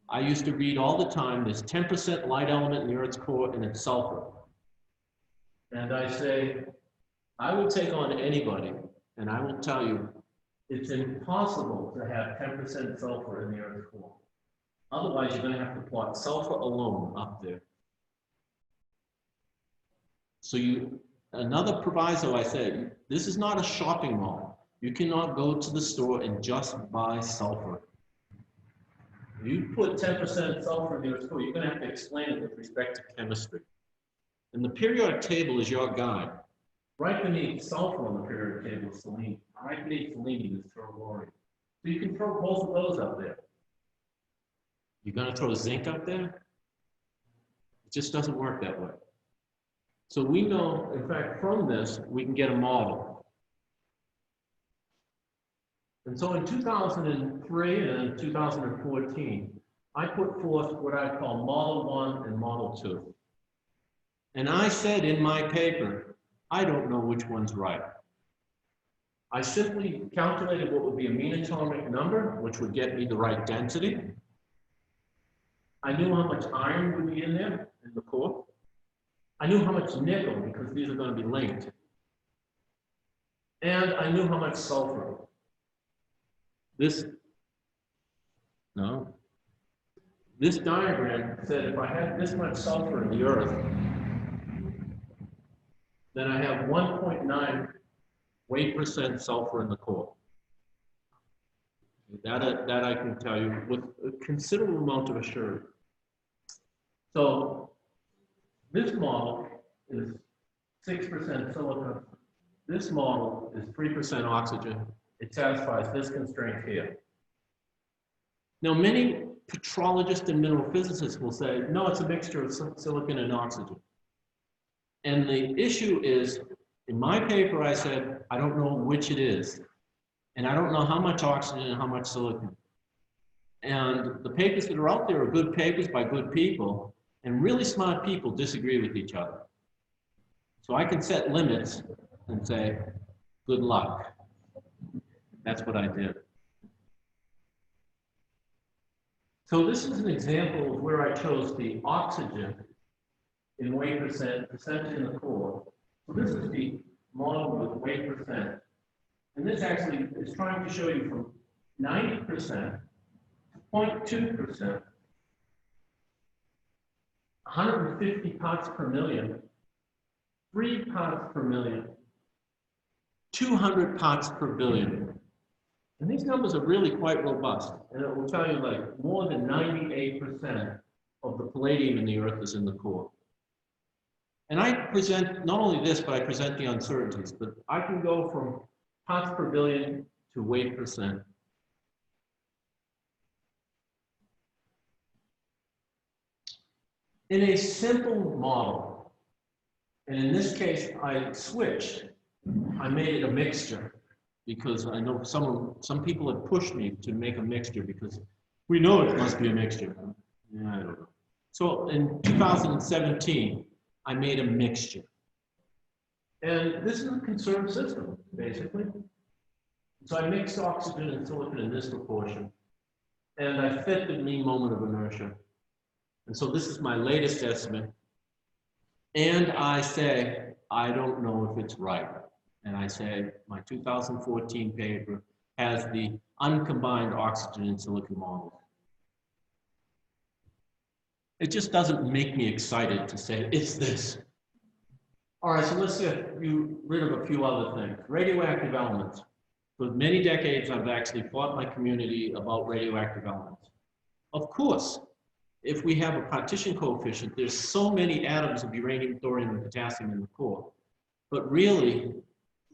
I used to read all the time, there's 10% light element in the Earth's core and it's sulfur. And I say, I will take on anybody and I will tell you, it's impossible to have 10% sulfur in the Earth's core. Otherwise, you're going to have to plot sulfur alone up there. So another proviso I said, this is not a shopping mall. You cannot go to the store and just buy sulfur. If you put 10% sulfur in your store, you're going to have to explain it with respect to chemistry. And the periodic table is your guide. Right beneath sulfur on the periodic table is selenium. Right beneath selenium is ferroborine. So you can throw both of those up there. You're going to throw zinc up there? It just doesn't work that way. So we know, in fact, from this, we can get a model. And so in 2003 and 2014, I put forth what I call Model 1 and Model 2. And I said in my paper, I don't know which one's right. I simply calculated what would be a mean atomic number, which would get me the right density. I knew how much iron would be in there, in the core. I knew how much nickel, because these are going to be linked. And I knew how much sulfur. This diagram said if I had this much sulfur in the Earth, then I have 1.9 weight% sulfur in the core. That I can tell you with a considerable amount of assurance. So this model is 6% silica. This model is 3% oxygen. It satisfies this constraint here. Now, many petrologists and mineral physicists will say, no, it's a mixture of silicon and oxygen. And the issue is, in my paper, I said, I don't know which it is. And I don't know how much oxygen and how much silicon. And the papers that are out there are good papers by good people, and really smart people disagree with each other. So I can set limits and say, good luck. That's what I did. So this is an example of where I chose the oxygen in weight%, percentage in the core. So this is the model with weight%. And this actually is trying to show you from 90% to 0.2%, 150 parts per million, 3 parts per million, 200 parts per billion. And these numbers are really quite robust. And it will tell you like more than 98% of the palladium in the Earth is in the core. And I present not only this, but I present the uncertainties. But I can go from parts per billion to weight%. In a simple model, And in this case, I switched. I made it a mixture because I know some people have pushed me to make a mixture because we know it must be a mixture. Yeah, I don't know. So in 2017, I made a mixture. And this is a conserved system, basically. So I mixed oxygen and silicon in this proportion. And I fit the mean moment of inertia. And so this is my latest estimate. And I say, I don't know if it's right. And I say, my 2014 paper has the uncombined oxygen and silicon model. It just doesn't make me excited to say, it's this. All right, so let's get rid of a few other things. Radioactive elements. For many decades, I've actually fought my community about radioactive elements. Of course, if we have a partition coefficient, there's so many atoms of uranium, thorium, and potassium in the core. But really,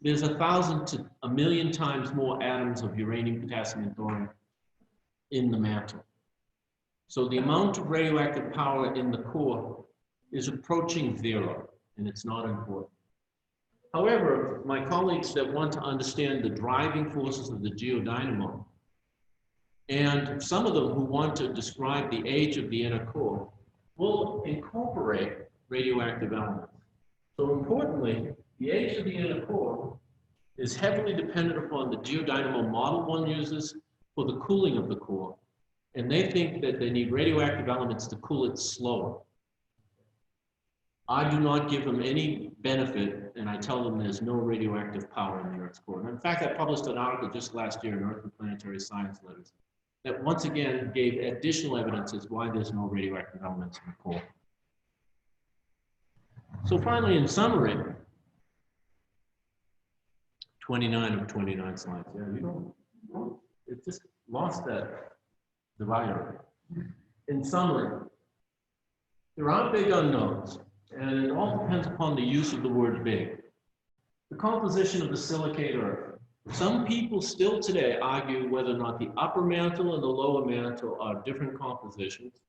there's 1,000 to 1,000,000 times more atoms of uranium, potassium, and thorium in the mantle. So the amount of radioactive power in the core is approaching 0, and it's not important. However, my colleagues that want to understand the driving forces of the geodynamo, and some of them who want to describe the age of the inner core, will incorporate radioactive elements. So importantly, the age of the inner core is heavily dependent upon the geodynamo model one uses for the cooling of the core. And they think that they need radioactive elements to cool it slower. I do not give them any benefit, and I tell them there's no radioactive power in the Earth's core. And in fact, I published an article just last year in Earth and Planetary Science Letters that once again gave additional evidence as why there's no radioactive elements in the core. So finally, in summary, 29 of 29 slides. Yeah, you don't, it just lost that divider. In summary, there are big unknowns, and it all depends upon the use of the word big. The composition of the silicate Earth. Some people still today argue whether or not the upper mantle and the lower mantle are different compositions,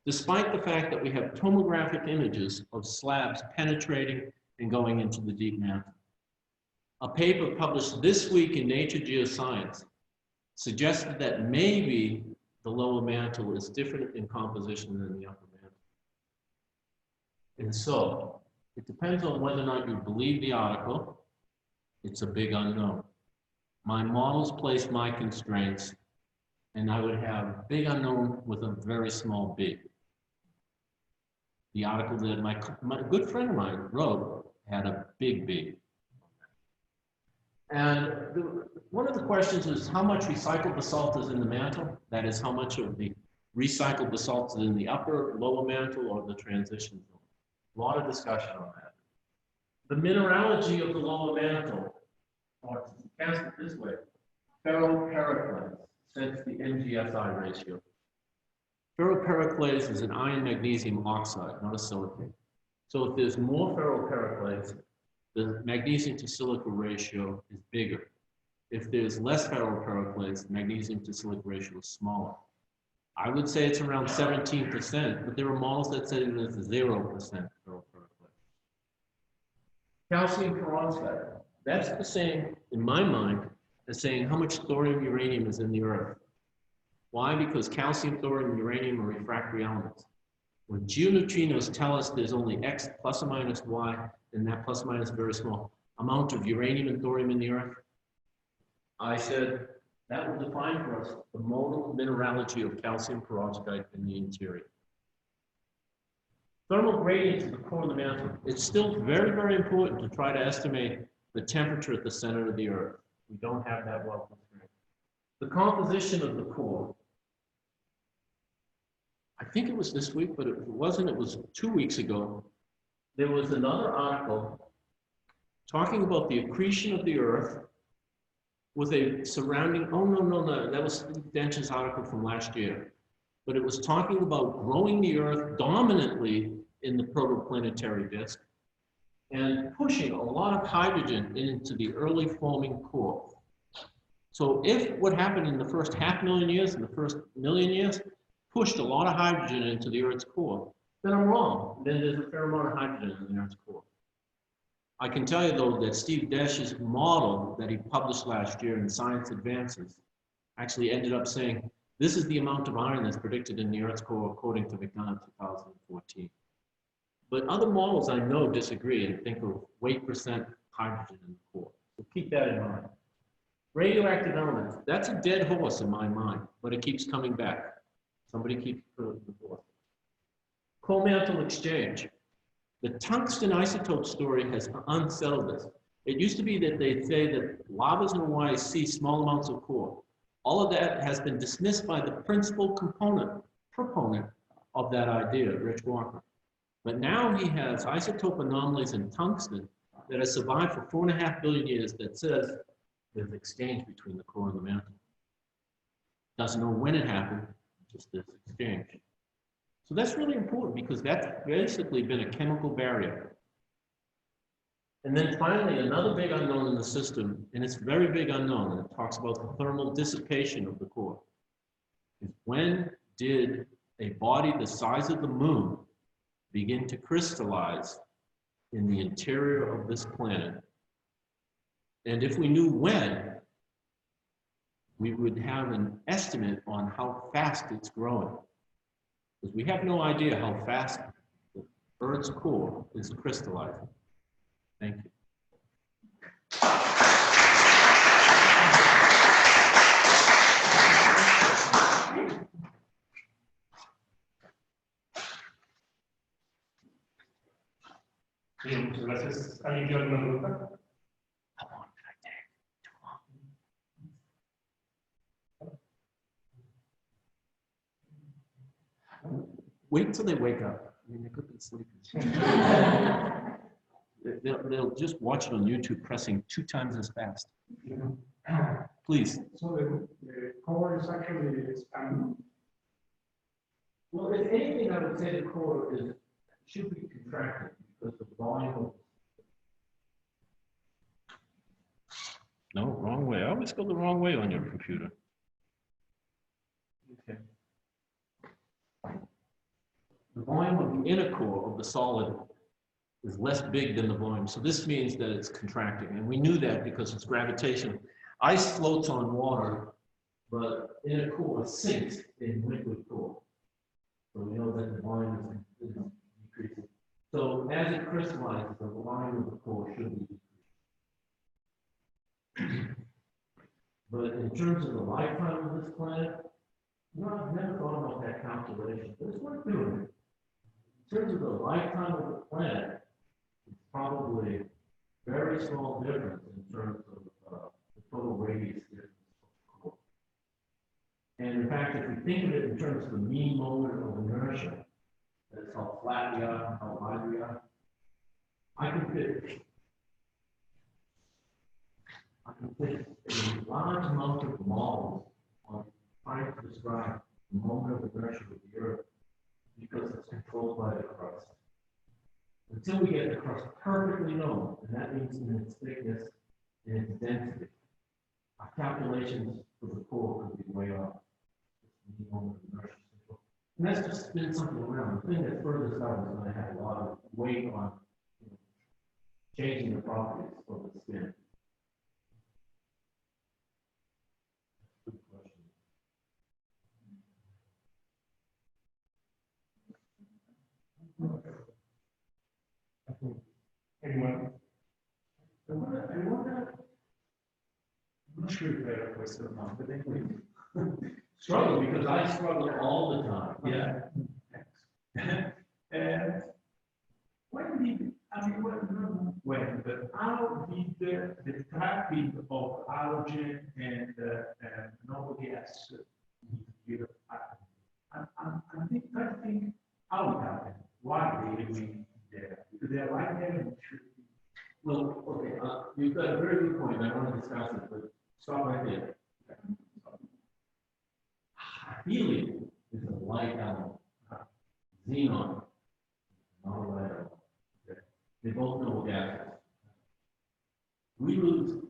despite the fact that we have tomographic images of slabs penetrating and going into the deep mantle. A paper published this week in Nature Geoscience suggested that maybe the lower mantle is different in composition than the upper mantle. And so, it depends on whether or not you believe the article. It's a big unknown. My models place my constraints, and I would have big unknown with a very small b. The article that my good friend of mine wrote had a big B. And one of the questions is how much recycled basalt is in the mantle? That is, how much of the recycled basalt is in the upper, lower mantle, or the transition zone? A lot of discussion on that. The mineralogy of the lower mantle, or to cast it this way, ferropericlase, since the NGSI ratio. Ferropericlase is an iron magnesium oxide, not a silicate. So if there's more ferropericlase, the magnesium to silica ratio is bigger. If there's less ferropericlase, the magnesium to silica ratio is smaller. I would say it's around 17%, but there are models that say it is 0% ferropericlase. Calcium peroxide, that's the same, in my mind, as saying how much thorium uranium is in the Earth. Why? Because calcium, thorium, and uranium are refractory elements. When geoneutrinos tell us there's only X plus or minus Y, and that plus or minus a very small amount of uranium and thorium in the Earth, I said that will define for us the modal mineralogy of calcium peroxide in the interior. Thermal gradients at the core of the mantle. It's still very, very important to try to estimate the temperature at the center of the Earth. We don't have that well constrained. The composition of the core. I think it was this week, but it wasn't. It was 2 weeks ago. There was another article talking about the accretion of the Earth with a surrounding, oh, no, that was Steve Dench's article from last year. But it was talking about growing the Earth dominantly in the protoplanetary disk and pushing a lot of hydrogen into the early forming core. So if what happened in the first 500,000 years and the first 1,000,000 years pushed a lot of hydrogen into the Earth's core, then I'm wrong. Then there's a fair amount of hydrogen in the Earth's core. I can tell you though that Steve Desch's model that he published last year in Science Advances actually ended up saying, this is the amount of iron that's predicted in the Earth's core according to McDonough 2014. But other models I know disagree and think of weight percent hydrogen in the core. So keep that in mind. Radioactive elements, that's a dead horse in my mind, but it keeps coming back. Somebody keeps putting the horse. Coal-mantle exchange. The tungsten isotope story has unsettled this. It used to be that they'd say that lavas in Hawaii see small amounts of core. All of that has been dismissed by the principal proponent of that idea, Rich Walker. But now he has isotope anomalies in tungsten that have survived for 4.5 billion years that says there's exchange between the core and the mantle. Doesn't know when it happened, just this exchange. So that's really important because that's basically been a chemical barrier. And then finally, another big unknown in the system, and it's a very big unknown, and it talks about the thermal dissipation of the core, is when did a body the size of the moon begin to crystallize in the interior of this planet? And if we knew when, we would have an estimate on how fast it's growing. Because we have no idea how fast the Earth's core is crystallizing. Thank you. Bien, muchas gracias. ¿Alguien tiene alguna pregunta? Wait until they wake up. I mean, they could be sleeping. They'll just watch it on YouTube pressing 2 times as fast. Please. So the core is actually expanding. Well, if anything, I would say the core should be contracted because the volume of... No, wrong way. I always go the wrong way on your computer. Okay. The volume of the inner core of the solid is less big than the volume. So this means that it's contracting. And we knew that because it's gravitational. Ice floats on water, but inner core sinks in liquid core. So we know that the volume is decreasing. So as it crystallizes, the volume of the core should be decreasing. But in terms of the lifetime of this planet, I've never thought about that calculation, but it's worth doing. In terms of the lifetime of the planet, it's probably a very small difference in terms of the total radius difference of the core. And in fact, if we think of it in terms of the mean moment of inertia, that's how flat we are, how wide we are, I can fit a large amount of models on trying to describe the moment of inertia of the Earth because it's controlled by the crust. Until we get the crust perfectly known, and that means in its thickness and its density, our calculations for the core could be way off. The moment of inertia. And that's just spin something around. The thing that furthest out is going to have a lot of weight on changing the properties of the spin. Good question. Anyone? I wonder, I'm not sure if I have a question or not, but anyway. Struggle because I struggle all the time. Yeah. And when did, I mean, not when, but how did the trapping of halogen and noble gas here happen? I think how it happened. Why did we there? Because they're right there and it should be. Well, okay, you've got a very good point. I want to discuss it, but stop right there. Helium is a light element. Xenon, not a light element. Okay. They both know gases. We lose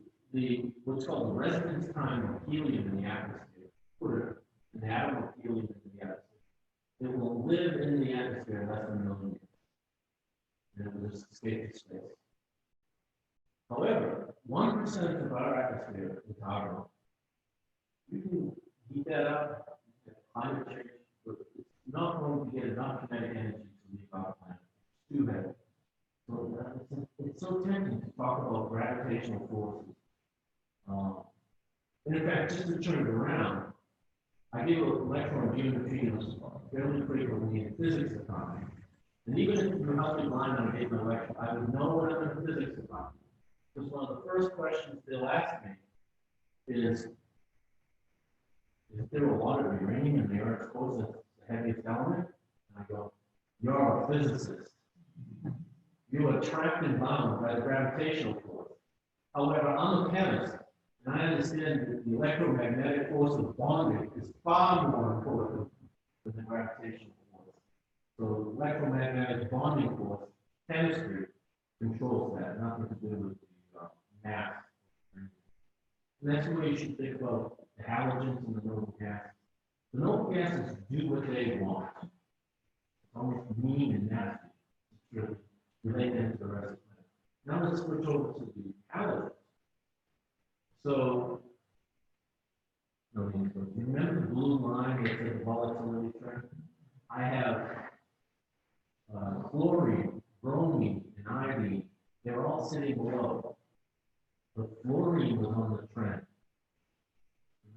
what's called the residence time of helium in the atmosphere. Put an atom of helium in the atmosphere. it will live in the atmosphere less than a million years. And it will just escape to space. However, 1% of our atmosphere is carbon. You can heat that up, climate change, but it's not going to get enough kinetic energy to leave our planet. It's too heavy. So it's so tempting to talk about gravitational forces. And in fact, just to turn it around, I give a lecture on neutrinos fairly frequently in physics department. And even if you help me blind when I gave my lecture, I would know when I'm in the physics department. Because one of the first questions they'll ask me is there a lot of uranium in the Earth's core that's the heaviest element? And I go, you're a physicist. You are trapped and bound by the gravitational force. However, I'm a chemist, and I understand that the electromagnetic force of bonding is far more important than the gravitational force. So the electromagnetic bonding force, chemistry, controls that, nothing to do with the mass. And that's the way you should think about the halogens and the noble gases. The noble gases do what they want. It's almost mean and nasty. It's really related to the rest of the planet. Now let's switch over to the halogens. So, remember the blue line that says the volatility trend? I have chlorine, bromine, and iodine. They're all sitting below. But fluorine was on the trend.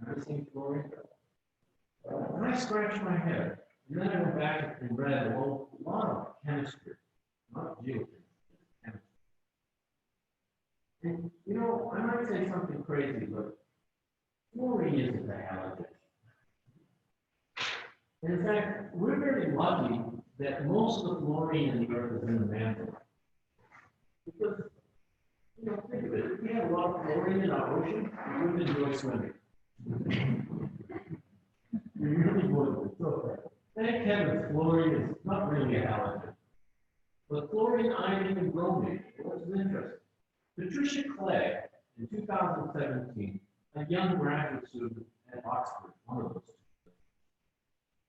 Have you seen fluorine? And I scratched my head. And then I went back and read a lot of chemistry, not geophysics, chemistry. And, I might say something crazy, but fluorine isn't a halogen. In fact, we're very lucky that most of the fluorine in the Earth is in the mantle. Because, think of it, if we had a lot of fluorine in our ocean, we would enjoy swimming. We really would. It's okay. Thank heavens, fluorine is not really a halogen. But fluorine, iodine, and bromine, what's interesting? Patricia Clay, in 2017, a young graduate student at Oxford, one of those two,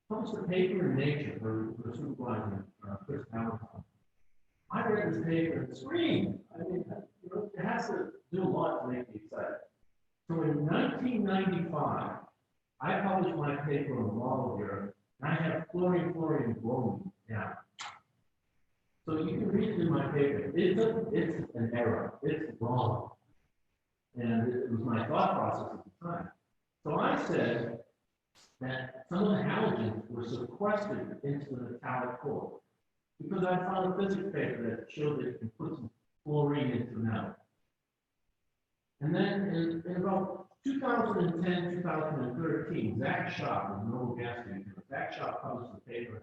published a paper in Nature for supervisor, Chris Alkali. I read this paper and screamed. I mean, it has to do a lot to make me excited. So in 1995, I published my paper on the model here, and I have fluorine, bromine down. So you can read it in my paper. It's an error. It's wrong. And it was my thought process at the time. So I said that some of the halogens were sequestered into the metallic core because I found a physics paper that showed that you can put some fluorine into metal. And then in about 2010, 2013, Zach Schaap, was a Nobel gas maker. Zach Schaap published a paper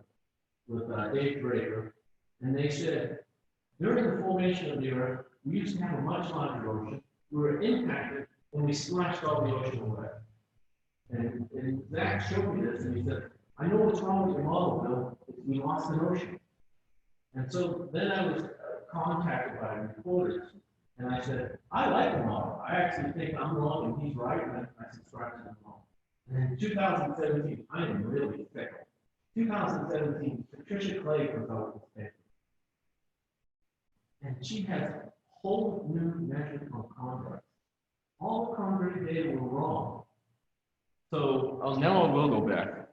with Dave Draper, and they said, during the formation of the Earth, we used to have a much larger ocean. We were impacted, and we splashed all the ocean away. And Zach showed me this, and he said, I know what's wrong with your model, Bill. We lost an ocean. And so then I was contacted by reporters, and I said, I like the model. I actually think I'm wrong, and he's right, and I subscribe to him wrong. And in 2017, I am really fickle. 2017, Patricia Clay comes out with this paper. And she has whole new measures on contracts. All the contract data were wrong. So now I will go back.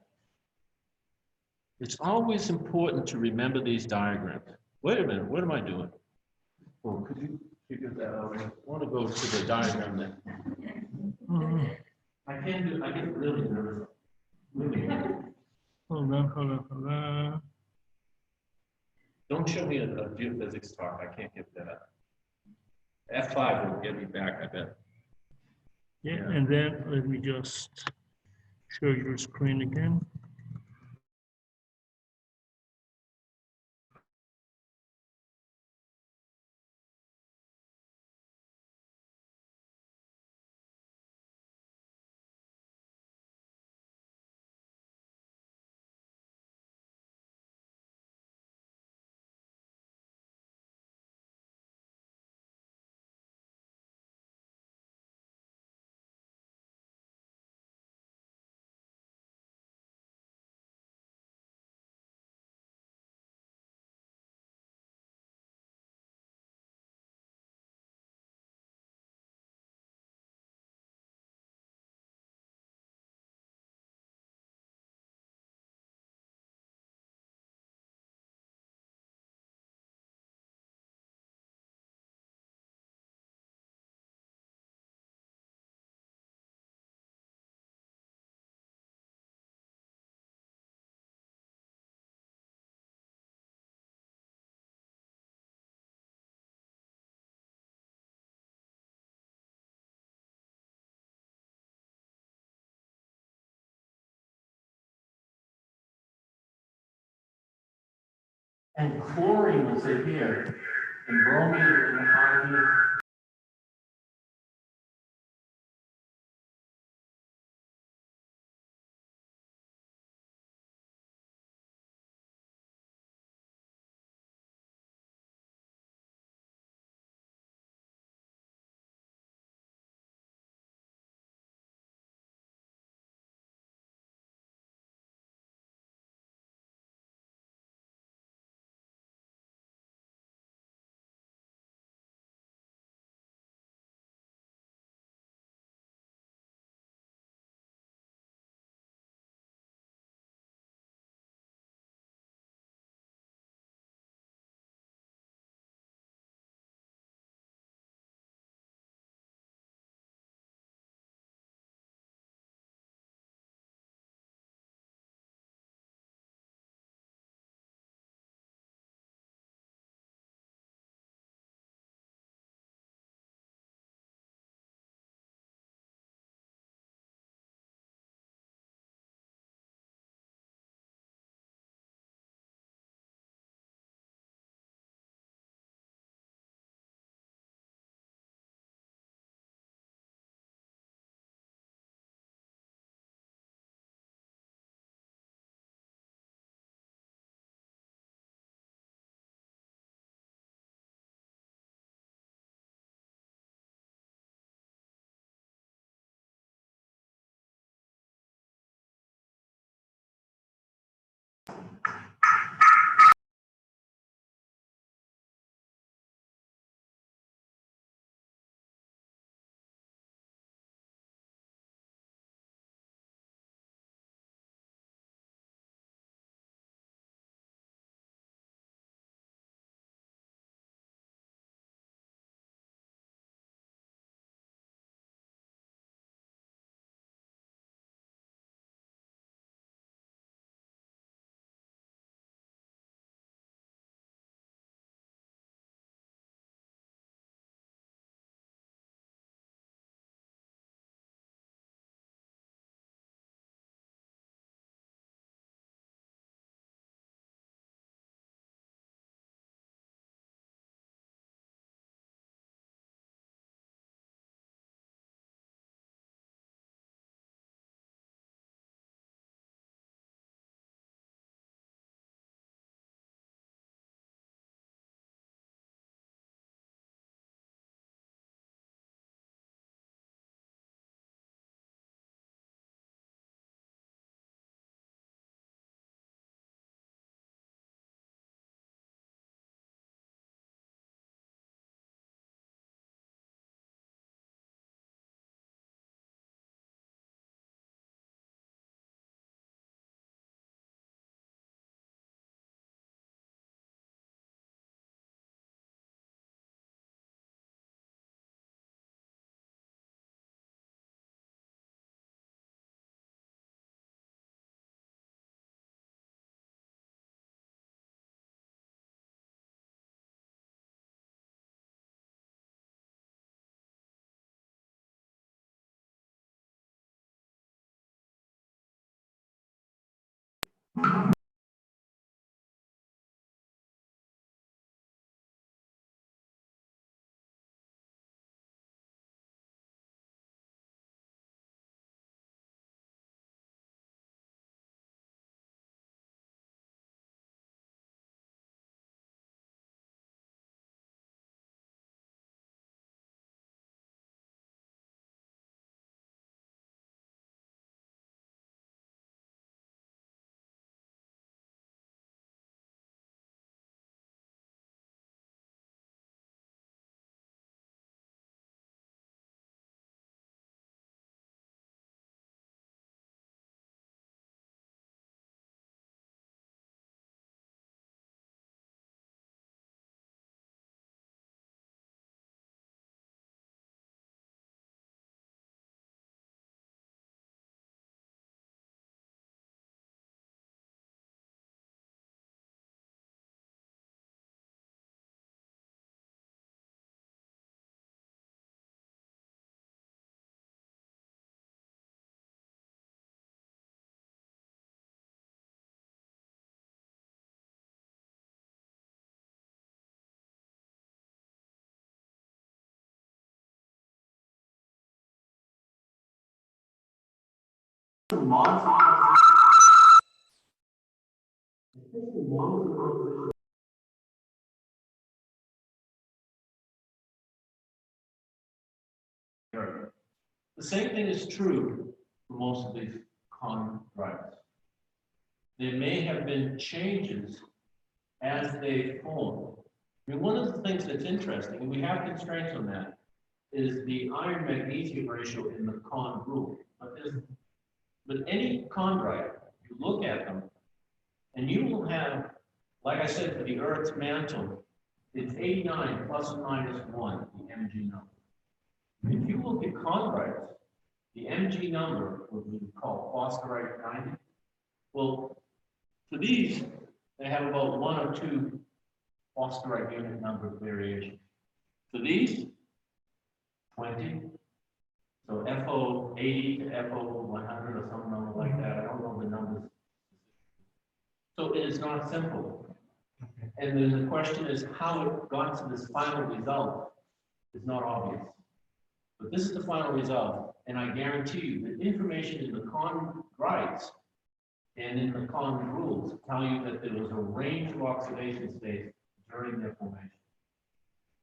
It's always important to remember these diagrams. Wait a minute, what am I doing? Oh, could you figure that out? I want to go to the diagram then. I get really nervous. Really nervous. Hold on. Don't show me a geophysics talk. I can't get that. F5 will get me back, I bet. Yeah, and then let me just show your screen again. And chlorine will say here, and bromine and iodine. mods. The same thing is true for most of these chondrites. There may have been changes as they form. I mean, one of the things that's interesting, and we have constraints on that, is the iron magnesium ratio in the con group. But any chondrite, you look at them, and you will have, like I said, for the Earth's mantle, it's 89 plus or minus 1, the Mg number. If you look at chondrites, the Mg number, what we call phosphorite 90, well, for these, they have about 1 or 2 phosphorite unit number variation. For these, 20. So FO 80 to FO 100 or some number like that. I don't know the numbers. So it is not simple. And then the question is how it got to this final result is not obvious. But this is the final result. And I guarantee you that information in the chondrites and in the con rules tell you that there was a range of oxidation states during their formation.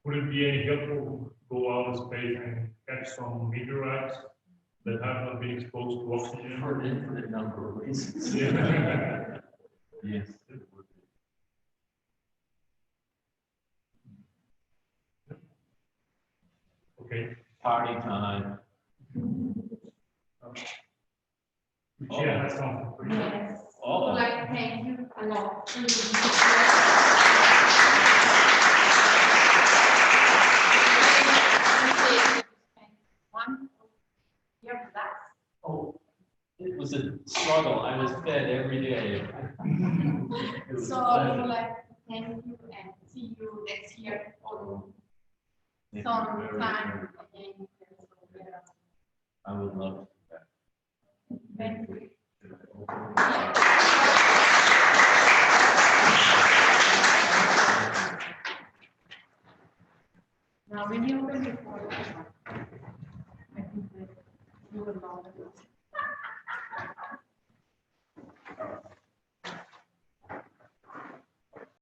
Would it be any helpful to go out of space and catch some meteorites that have not been exposed to oxygen? For an infinite number of reasons. Yeah. Yes, it would be. Okay. Party time. Yeah, that's something. Yes. Oh. I would like to thank you a lot. One year with us. Oh, it was a struggle. I was fed every day. It was So a I pleasure. would like to thank you and see you next year or Thank you some very, time very again. I would love to. Thank you. Now, when you open the folder, I think that you will know that.